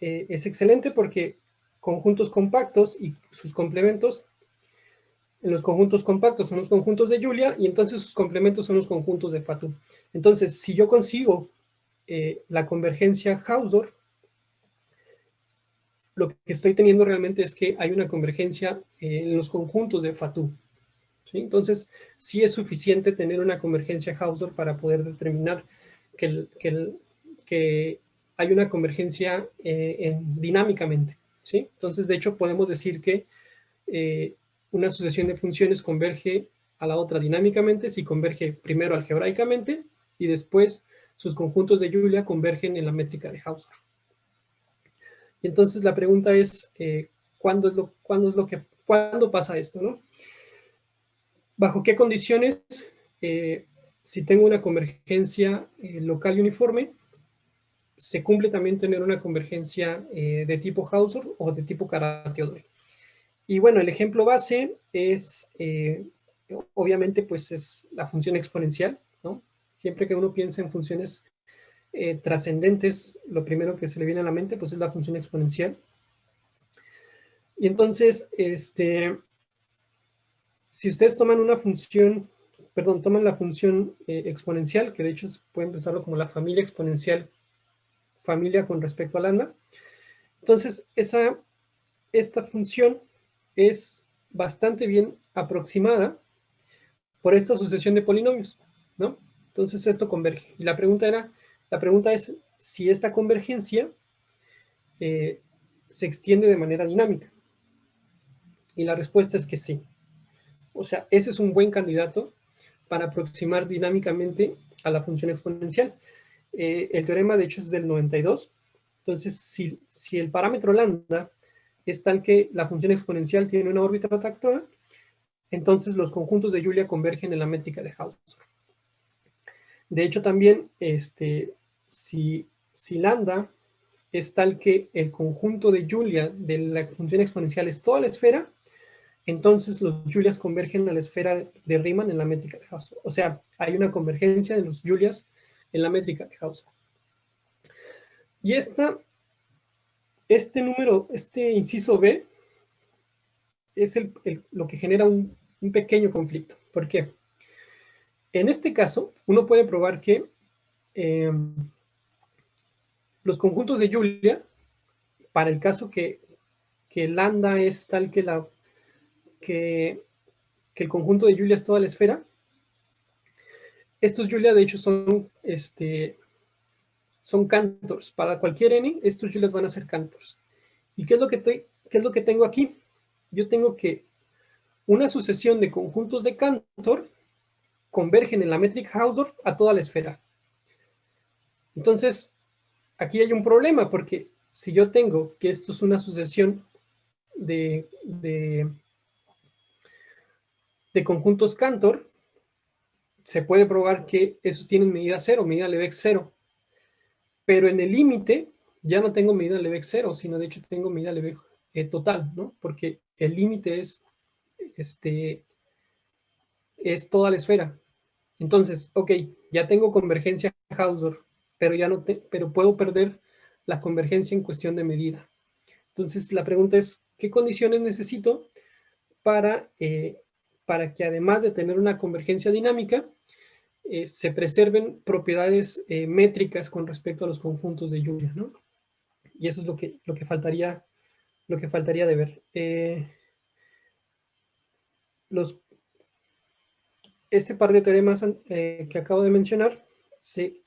es excelente porque conjuntos compactos y sus complementos, en los conjuntos compactos son los conjuntos de Julia y entonces sus complementos son los conjuntos de Fatou. Entonces, si yo consigo la convergencia Hausdorff, lo que estoy teniendo realmente es que hay una convergencia en los conjuntos de Fatou. ¿Sí? Entonces, sí es suficiente tener una convergencia Hausdorff para poder determinar que hay una convergencia dinámicamente. ¿Sí? Entonces, de hecho, podemos decir que una sucesión de funciones converge a la otra dinámicamente si converge primero algebraicamente y después sus conjuntos de Julia convergen en la métrica de Hausdorff. Y entonces la pregunta es, ¿cuándo pasa esto, ¿no? ¿Bajo qué condiciones, si tengo una convergencia local y uniforme, se cumple también tener una convergencia de tipo Hausdorff o de tipo Kara-Teodori? Y bueno, el ejemplo base es, obviamente, pues es la función exponencial, ¿no? Siempre que uno piensa en funciones trascendentes, lo primero que se le viene a la mente, pues es la función exponencial. Y entonces, si ustedes toman una función, perdón, toman la función exponencial, que de hecho pueden pensarlo como la familia exponencial, familia con respecto a lambda, entonces esta función es bastante bien aproximada por esta sucesión de polinomios, ¿no? Entonces esto converge. Y la pregunta es si esta convergencia se extiende de manera dinámica. Y la respuesta es que sí. O sea, ese es un buen candidato para aproximar dinámicamente a la función exponencial. El teorema, de hecho, es del 92. Entonces, si el parámetro lambda es tal que la función exponencial tiene una órbita rotatora, entonces los conjuntos de Julia convergen en la métrica de Hausdorff. De hecho, también, si lambda es tal que el conjunto de Julia de la función exponencial es toda la esfera, entonces los Julias convergen a la esfera de Riemann en la métrica de Hausdorff. O sea, hay una convergencia de los Julias en la métrica de Hausdorff. Y este inciso B es lo que genera un pequeño conflicto. ¿Por qué? En este caso, uno puede probar que los conjuntos de Julia, para el caso que lambda es tal que el conjunto de Julia es toda la esfera, estos Julia de hecho son cantors. Para cualquier n, estos Julias van a ser cantors. ¿Y qué es lo que tengo aquí? Yo tengo que una sucesión de conjuntos de Cantor convergen en la métrica Hausdorff a toda la esfera. Entonces, aquí hay un problema, porque si yo tengo que esto es una sucesión de conjuntos Cantor, se puede probar que esos tienen medida cero, medida Lebesgue cero. Pero en el límite ya no tengo medida Lebesgue cero, sino de hecho tengo medida Lebesgue total, ¿no? Porque el límite es toda la esfera. Entonces, ok, ya tengo convergencia Hausdorff, pero puedo perder la convergencia en cuestión de medida. Entonces, la pregunta es, ¿qué condiciones necesito para que además de tener una convergencia dinámica, se preserven propiedades métricas con respecto a los conjuntos de Julia, ¿no? Y eso es lo que faltaría de ver. Este par de teoremas que acabo de mencionar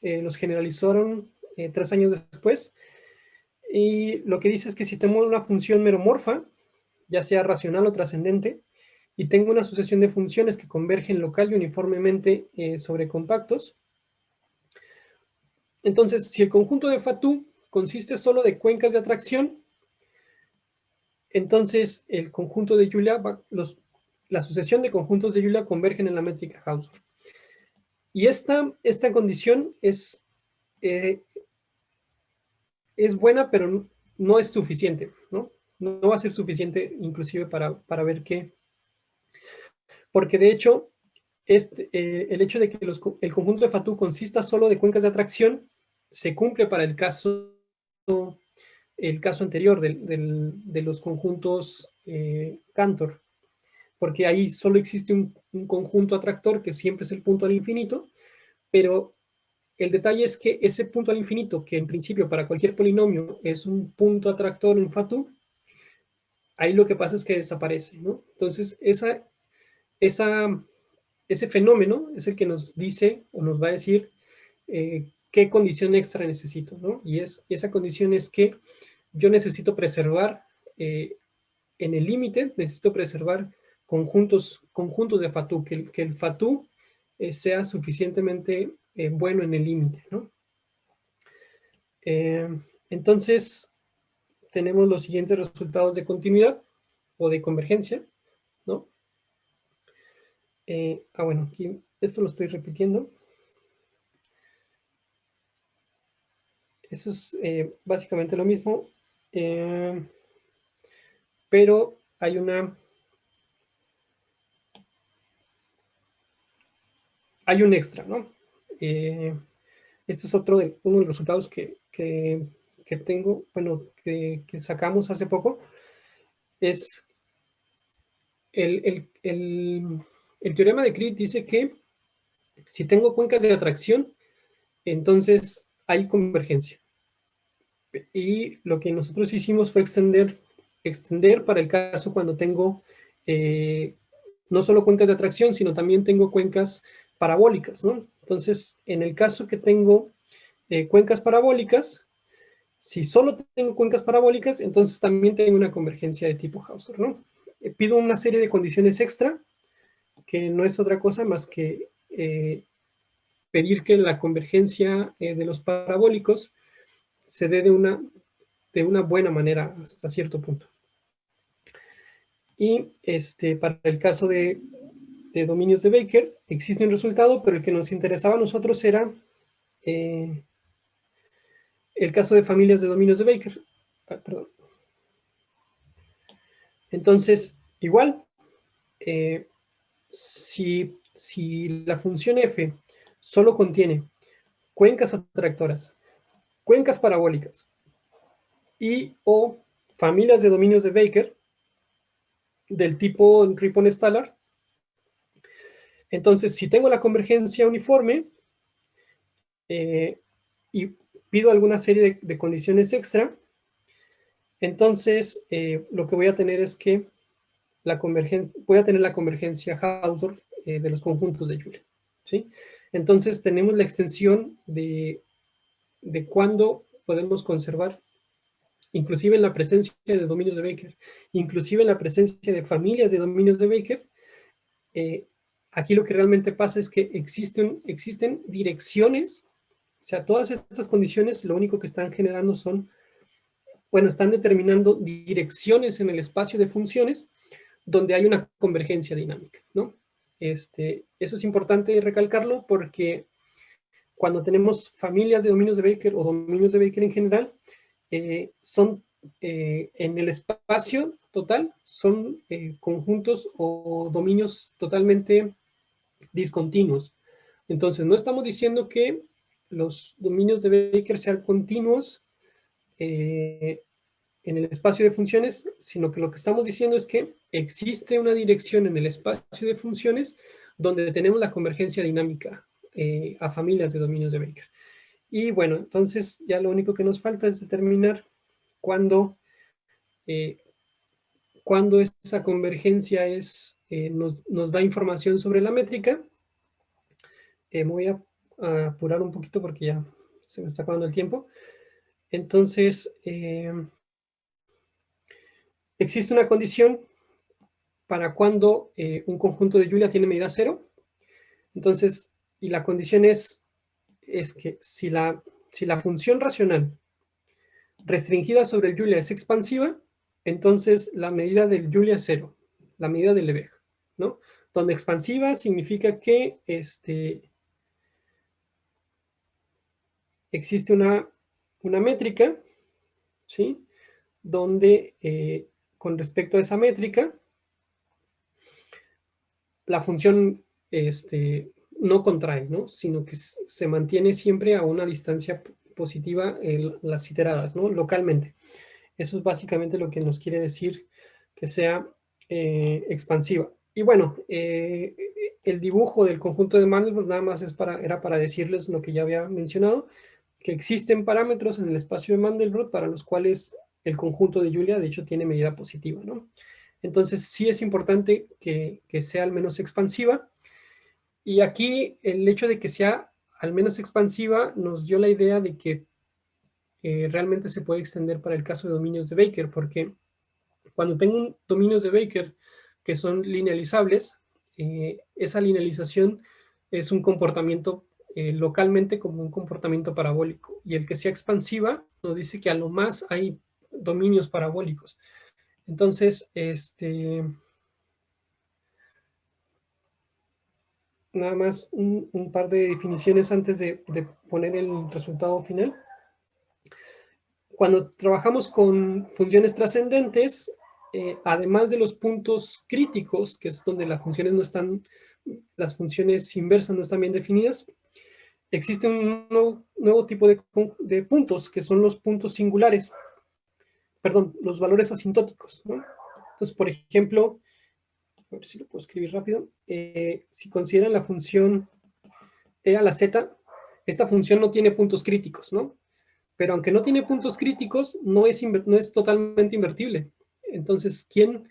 los generalizaron 3 años después, y lo que dice es que si tengo una función meromorfa, ya sea racional o trascendente, y tengo una sucesión de funciones que convergen local y uniformemente sobre compactos, entonces si el conjunto de Fatou consiste solo de cuencas de atracción, entonces el conjunto de Julia, la sucesión de conjuntos de Julia convergen en la métrica Hausdorff. Y esta condición es buena, pero no es suficiente, ¿no? No va a ser suficiente inclusive para ver qué. Porque de hecho, el hecho de que el conjunto de Fatou consista solo de cuencas de atracción se cumple para el caso anterior de los conjuntos Cantor, porque ahí solo existe un conjunto atractor que siempre es el punto al infinito, pero el detalle es que ese punto al infinito, que en principio para cualquier polinomio es un punto atractor en Fatou, ahí lo que pasa es que desaparece, ¿no? Entonces, ese fenómeno es el que nos dice o nos va a decir qué condición extra necesito, ¿no? Y esa condición es que yo necesito preservar, en el límite, necesito preservar conjuntos de Fatou, que el Fatou sea suficientemente bueno en el límite, ¿no? Entonces, tenemos los siguientes resultados de continuidad o de convergencia, ¿no? Bueno, aquí esto lo estoy repitiendo. Eso es básicamente lo mismo, pero hay un extra, ¿no? Este es uno de los resultados que tengo, bueno, que sacamos hace poco, es el teorema de Crit dice que si tengo cuencas de atracción, entonces hay convergencia. Y lo que nosotros hicimos fue extender para el caso cuando tengo no solo cuencas de atracción, sino también tengo cuencas parabólicas, ¿no? Entonces, en el caso que tengo cuencas parabólicas, si solo tengo cuencas parabólicas, entonces también tengo una convergencia de tipo Hausdorff, ¿no? Pido una serie de condiciones extra, que no es otra cosa más que pedir que la convergencia de los parabólicos se dé de una buena manera hasta cierto punto. Y para el caso de dominios de Baker, existe un resultado, pero el que nos interesaba a nosotros era el caso de familias de dominios de Baker. Perdón. Entonces, igual, si la función f solo contiene cuencas atractoras, cuencas parabólicas y o familias de dominios de Baker del tipo Ripon-Stalar, entonces si tengo la convergencia uniforme y pido alguna serie de condiciones extra, entonces lo que voy a tener es que voy a tener la convergencia Hausdorff de los conjuntos de Euler, ¿sí? Entonces tenemos la extensión de cuándo podemos conservar, inclusive en la presencia de dominios de Baker, inclusive en la presencia de familias de dominios de Baker. Aquí lo que realmente pasa es que existen direcciones, o sea, todas estas condiciones lo único que están generando están determinando direcciones en el espacio de funciones donde hay una convergencia dinámica, ¿no? Eso es importante recalcarlo porque cuando tenemos familias de dominios de Baker o dominios de Baker en general, son en el espacio total, son conjuntos o dominios totalmente discontinuos. Entonces, no estamos diciendo que los dominios de Baker sean continuos en el espacio de funciones, sino que lo que estamos diciendo es que existe una dirección en el espacio de funciones donde tenemos la convergencia dinámica a familias de dominios de Baker. Y bueno, entonces ya lo único que nos falta es determinar cuándo esa convergencia nos da información sobre la métrica. Me voy a apurar un poquito porque ya se me está acabando el tiempo. Entonces, existe una condición para cuando un conjunto de Julia tiene medida cero. Entonces, y la condición es que si la función racional restringida sobre el Julia es expansiva, entonces la medida del Julia es cero, la medida del Lebesgue, ¿no? Donde expansiva significa que existe una métrica, ¿sí? Donde con respecto a esa métrica, la función no contrae, ¿no? Sino que se mantiene siempre a una distancia positiva las iteradas, ¿no? Localmente. Eso es básicamente lo que nos quiere decir que sea expansiva. Y bueno, el dibujo del conjunto de Mandelbrot nada más era para decirles lo que ya había mencionado, que existen parámetros en el espacio de Mandelbrot para los cuales el conjunto de Julia, de hecho, tiene medida positiva, ¿no? Entonces, sí es importante que sea al menos expansiva. Y aquí, el hecho de que sea al menos expansiva nos dio la idea de que realmente se puede extender para el caso de dominios de Baker, porque cuando tengo dominios de Baker que son linealizables, esa linealización es un comportamiento localmente como un comportamiento parabólico. Y el que sea expansiva nos dice que a lo más hay dominios parabólicos. Entonces, nada más un par de definiciones antes de poner el resultado final. Cuando trabajamos con funciones trascendentes, además de los puntos críticos, que es donde las funciones inversas no están bien definidas, existe un nuevo tipo de puntos, que son los puntos singulares, perdón, los valores asintóticos, ¿no? Entonces, por ejemplo, a ver si lo puedo escribir rápido, si consideran la función e a la z, esta función no tiene puntos críticos, ¿no? Pero aunque no tiene puntos críticos, no es totalmente invertible. Entonces, ¿quién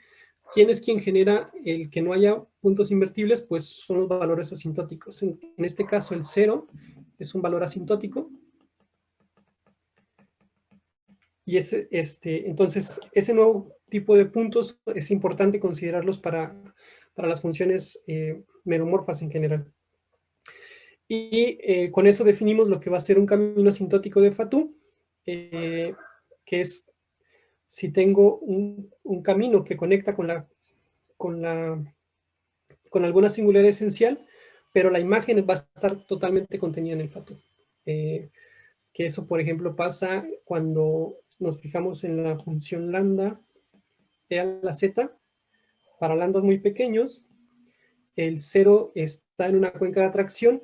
es quien genera el que no haya puntos invertibles? Pues son los valores asintóticos. En este caso, el 0 es un valor asintótico. Y entonces, ese nuevo tipo de puntos es importante considerarlos para las funciones meromorfas en general. Y con eso definimos lo que va a ser un camino asintótico de Fatou, que es si tengo un camino que conecta con alguna singularidad esencial, pero la imagen va a estar totalmente contenida en el Fatou. Que eso, por ejemplo, pasa cuando nos fijamos en la función lambda e a la z. Para lambdas muy pequeños, el 0 está en una cuenca de atracción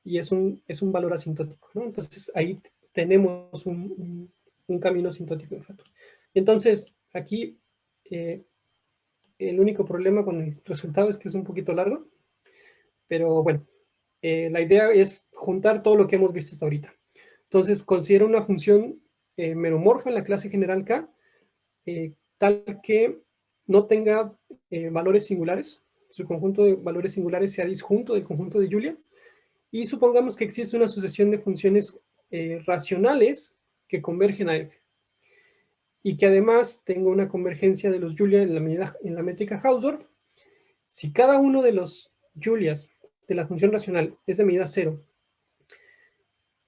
y es un valor asintótico, ¿no? Entonces, ahí tenemos un camino asintótico de Fatou. Entonces, aquí el único problema con el resultado es que es un poquito largo, pero bueno, la idea es juntar todo lo que hemos visto hasta ahorita. Entonces, considero una función meromorfa en la clase general K, tal que no tenga valores singulares, su conjunto de valores singulares sea disjunto del conjunto de Julia, y supongamos que existe una sucesión de funciones racionales que convergen a f, y que además tengo una convergencia de los Julia en la métrica Hausdorff. Si cada uno de los Julias de la función racional es de medida 0,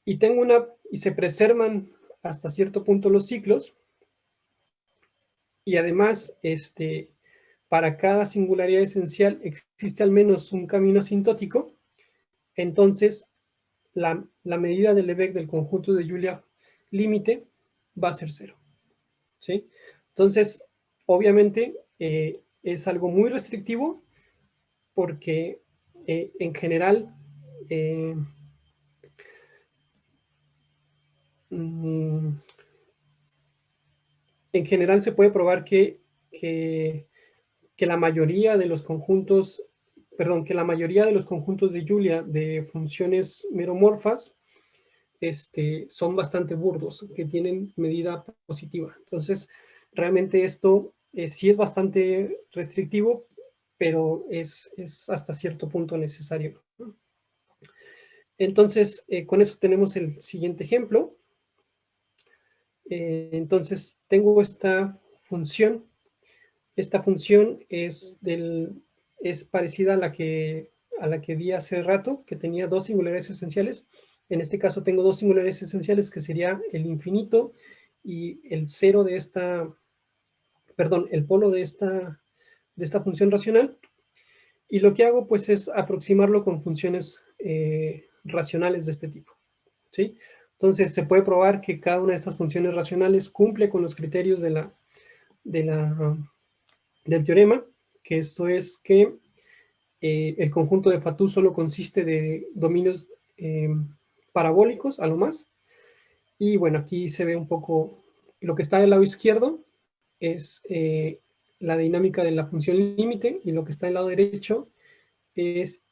y se preservan hasta cierto punto los ciclos, y además para cada singularidad esencial existe al menos un camino asintótico, entonces la medida de Lebesgue del conjunto de Julia límite va a ser 0. ¿Sí? Entonces, obviamente, es algo muy restrictivo porque en general se puede probar que la mayoría de los conjuntos, que la mayoría de los conjuntos de Julia de funciones meromorfas son bastante burdos, que tienen medida positiva. Entonces, realmente esto sí es bastante restrictivo, pero es hasta cierto punto necesario. Entonces, con eso tenemos el siguiente ejemplo. Entonces, tengo esta función. Esta función es parecida a la que vi hace rato, que tenía dos singularidades esenciales. En este caso tengo dos singularidades esenciales, que sería el infinito y el cero de el polo de esta función racional. Y lo que hago, pues, es aproximarlo con funciones racionales de este tipo, ¿sí? Entonces, se puede probar que cada una de estas funciones racionales cumple con los criterios de la del teorema, que esto es que el conjunto de Fatou solo consiste de dominios parabólicos a lo más. Y bueno, aquí se ve un poco lo que está del lado izquierdo es la dinámica de la función límite, y lo que está del lado derecho es,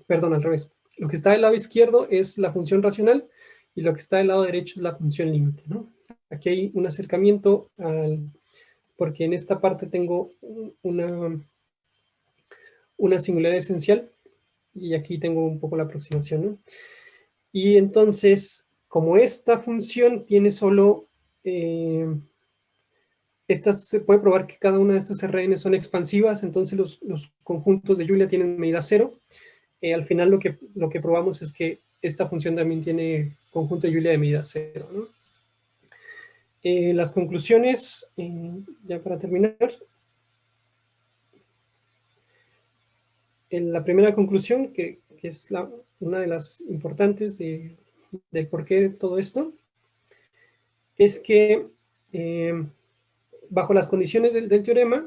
perdón, al revés. Lo que está del lado izquierdo es la función racional, y lo que está del lado derecho es la función límite, ¿no? Aquí hay un acercamiento porque en esta parte tengo una singularidad esencial, y aquí tengo un poco la aproximación, ¿no? Y entonces, como esta función tiene solo, se puede probar que cada una de estas RN son expansivas, entonces los conjuntos de Julia tienen medida cero. Al final lo que probamos es que esta función también tiene conjunto de Julia de medida cero, ¿no? Las conclusiones, ya para terminar. La primera conclusión, que es una de las importantes del por qué todo esto, es que bajo las condiciones del teorema,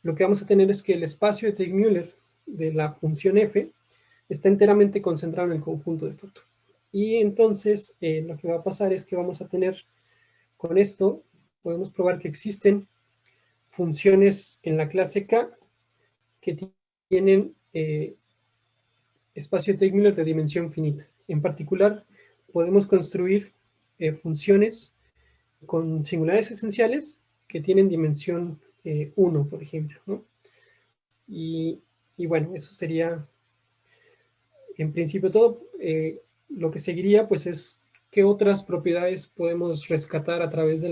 lo que vamos a tener es que el espacio de Teichmüller de la función f está enteramente concentrado en el conjunto de Fatou. Y entonces lo que va a pasar es que vamos a tener, con esto, podemos probar que existen funciones en la clase K que tienen espacio de Teichmüller de dimensión finita. En particular, podemos construir funciones con singulares esenciales que tienen dimensión 1, por ejemplo, ¿no? Y bueno, eso sería en principio todo. Lo que seguiría pues es qué otras propiedades podemos rescatar a través de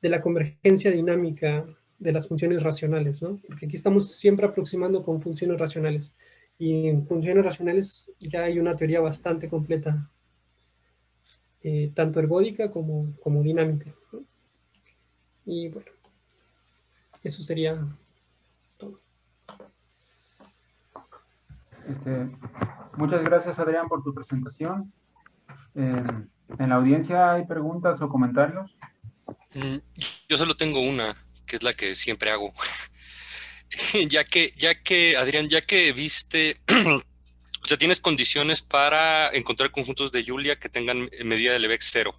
la convergencia dinámica de las funciones racionales, ¿no? Porque aquí estamos siempre aproximando con funciones racionales, y en funciones racionales ya hay una teoría bastante completa, tanto ergódica como dinámica, ¿no? Y bueno, eso sería todo. Muchas gracias, Adrián, por tu presentación. ¿En la audiencia hay preguntas o comentarios? Yo solo tengo una, que es la que siempre hago. Adrián, ya que viste, o sea, tienes condiciones para encontrar conjuntos de Julia que tengan medida de Lebesgue 0.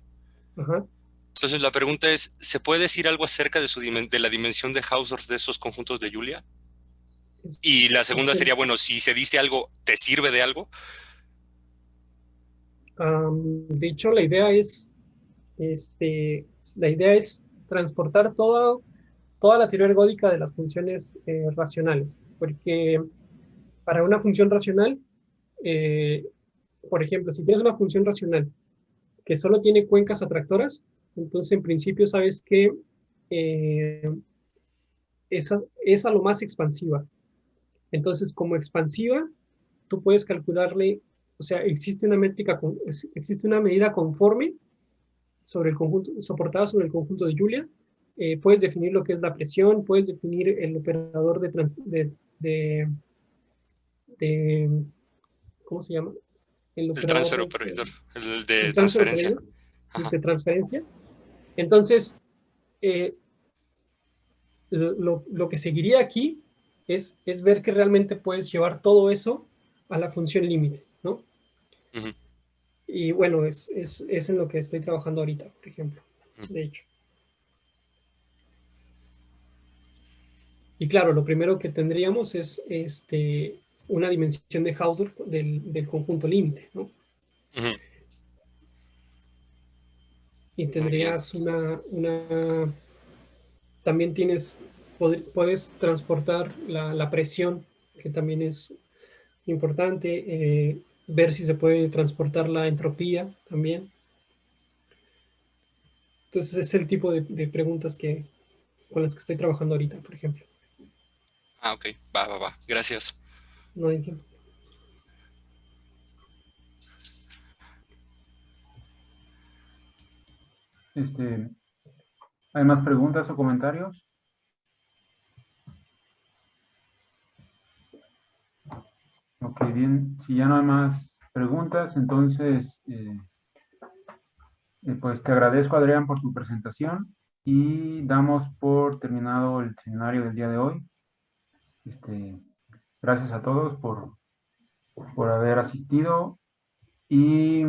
Ajá. Entonces la pregunta es, ¿se puede decir algo acerca de la dimensión de Hausdorff de esos conjuntos de Julia? Y la segunda sería, bueno, si se dice algo, ¿te sirve de algo? De hecho, la idea es transportar toda la teoría ergódica de las funciones racionales, porque para una función racional, eh, por ejemplo, si tienes una función racional que solo tiene cuencas atractoras, entonces en principio sabes que eh, es a lo más expansiva. Entonces, como expansiva, tú puedes calcularle, o sea, existe una medida conforme sobre el conjunto, soportada sobre el conjunto de Julia. Puedes definir lo que es la presión, puedes definir el operador de ¿cómo se llama? El El operador transfer operator, el de el transfer transferencia. operator Ajá. de transferencia. Entonces, lo que seguiría aquí es ver que realmente puedes llevar todo eso a la función límite, ¿no? Uh-huh. Y bueno, es en lo que estoy trabajando ahorita, por ejemplo, de hecho. Y claro, lo primero que tendríamos es una dimensión de Hausdorff del conjunto límite, ¿no? Uh-huh. Y Muy bien. tendrías también puedes transportar la presión, que también es importante, ver si se puede transportar la entropía también. Entonces es el tipo de preguntas con las que estoy trabajando ahorita, por ejemplo. Ah, ok. Va. Gracias. No hay tiempo. ¿Hay más preguntas o comentarios? Ok, bien. Si ya no hay más preguntas, entonces, pues te agradezco, Adrián, por tu presentación. y damos por terminado el seminario del día de hoy. Gracias a todos por haber asistido y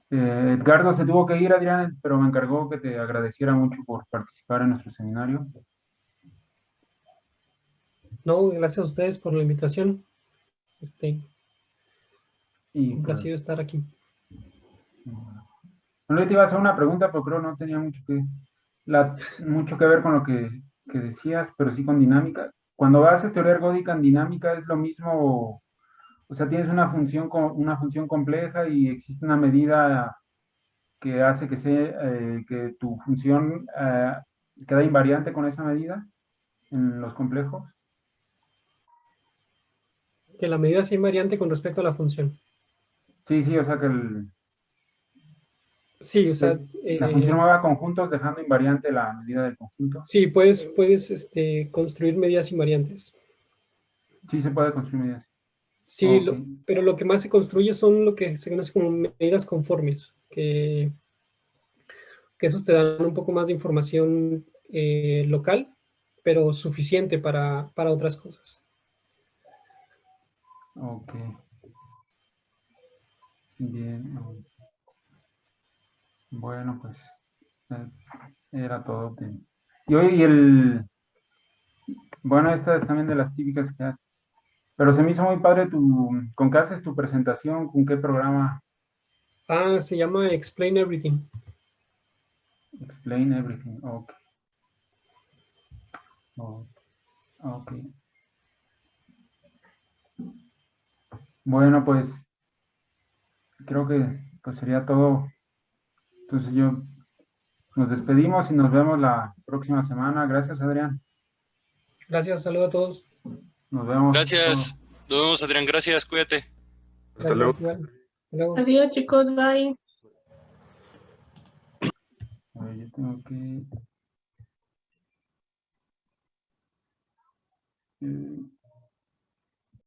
Edgardo se tuvo que ir, Adrián, pero me encargó que te agradeciera mucho por participar en nuestro seminario. No, gracias a ustedes por la invitación. Y Un pues, placer estar aquí. bueno, yo te iba a hacer una pregunta, pero creo no tenía mucho que ver con lo que decías, pero sí con dinámica. Cuando haces teoría ergódica en dinámica, ¿es lo mismo? O sea, tienes una función compleja y existe una medida que hace que tu función queda invariante con esa medida en los complejos. Que la medida sea invariante con respecto a la función. Sí, o sea que Sí, o sea... la función mueve a conjuntos dejando invariante la medida del conjunto. Sí, puedes construir medidas invariantes. Sí, se puede construir medidas. Sí, Okay. pero lo que más se construye son lo que se conoce como medidas conformes, que esos te dan un poco más de información local, pero suficiente para otras cosas. Ok. Bien. Bueno, pues era todo. Y hoy bueno, esta es también de las típicas que haces. Pero se me hizo muy padre ¿con qué haces tu presentación? ¿Con qué programa? Ah, se llama Explain Everything. Explain Everything. Ok. Ok. Bueno, pues creo que pues sería todo. Entonces nos despedimos y nos vemos la próxima semana. Gracias, Adrián. Gracias, saludos a todos. Nos vemos. Gracias. Nos vemos, Adrián. Gracias, cuídate. Hasta Gracias, luego. igual. Hasta luego. Adiós, chicos, bye. A ver, yo tengo que...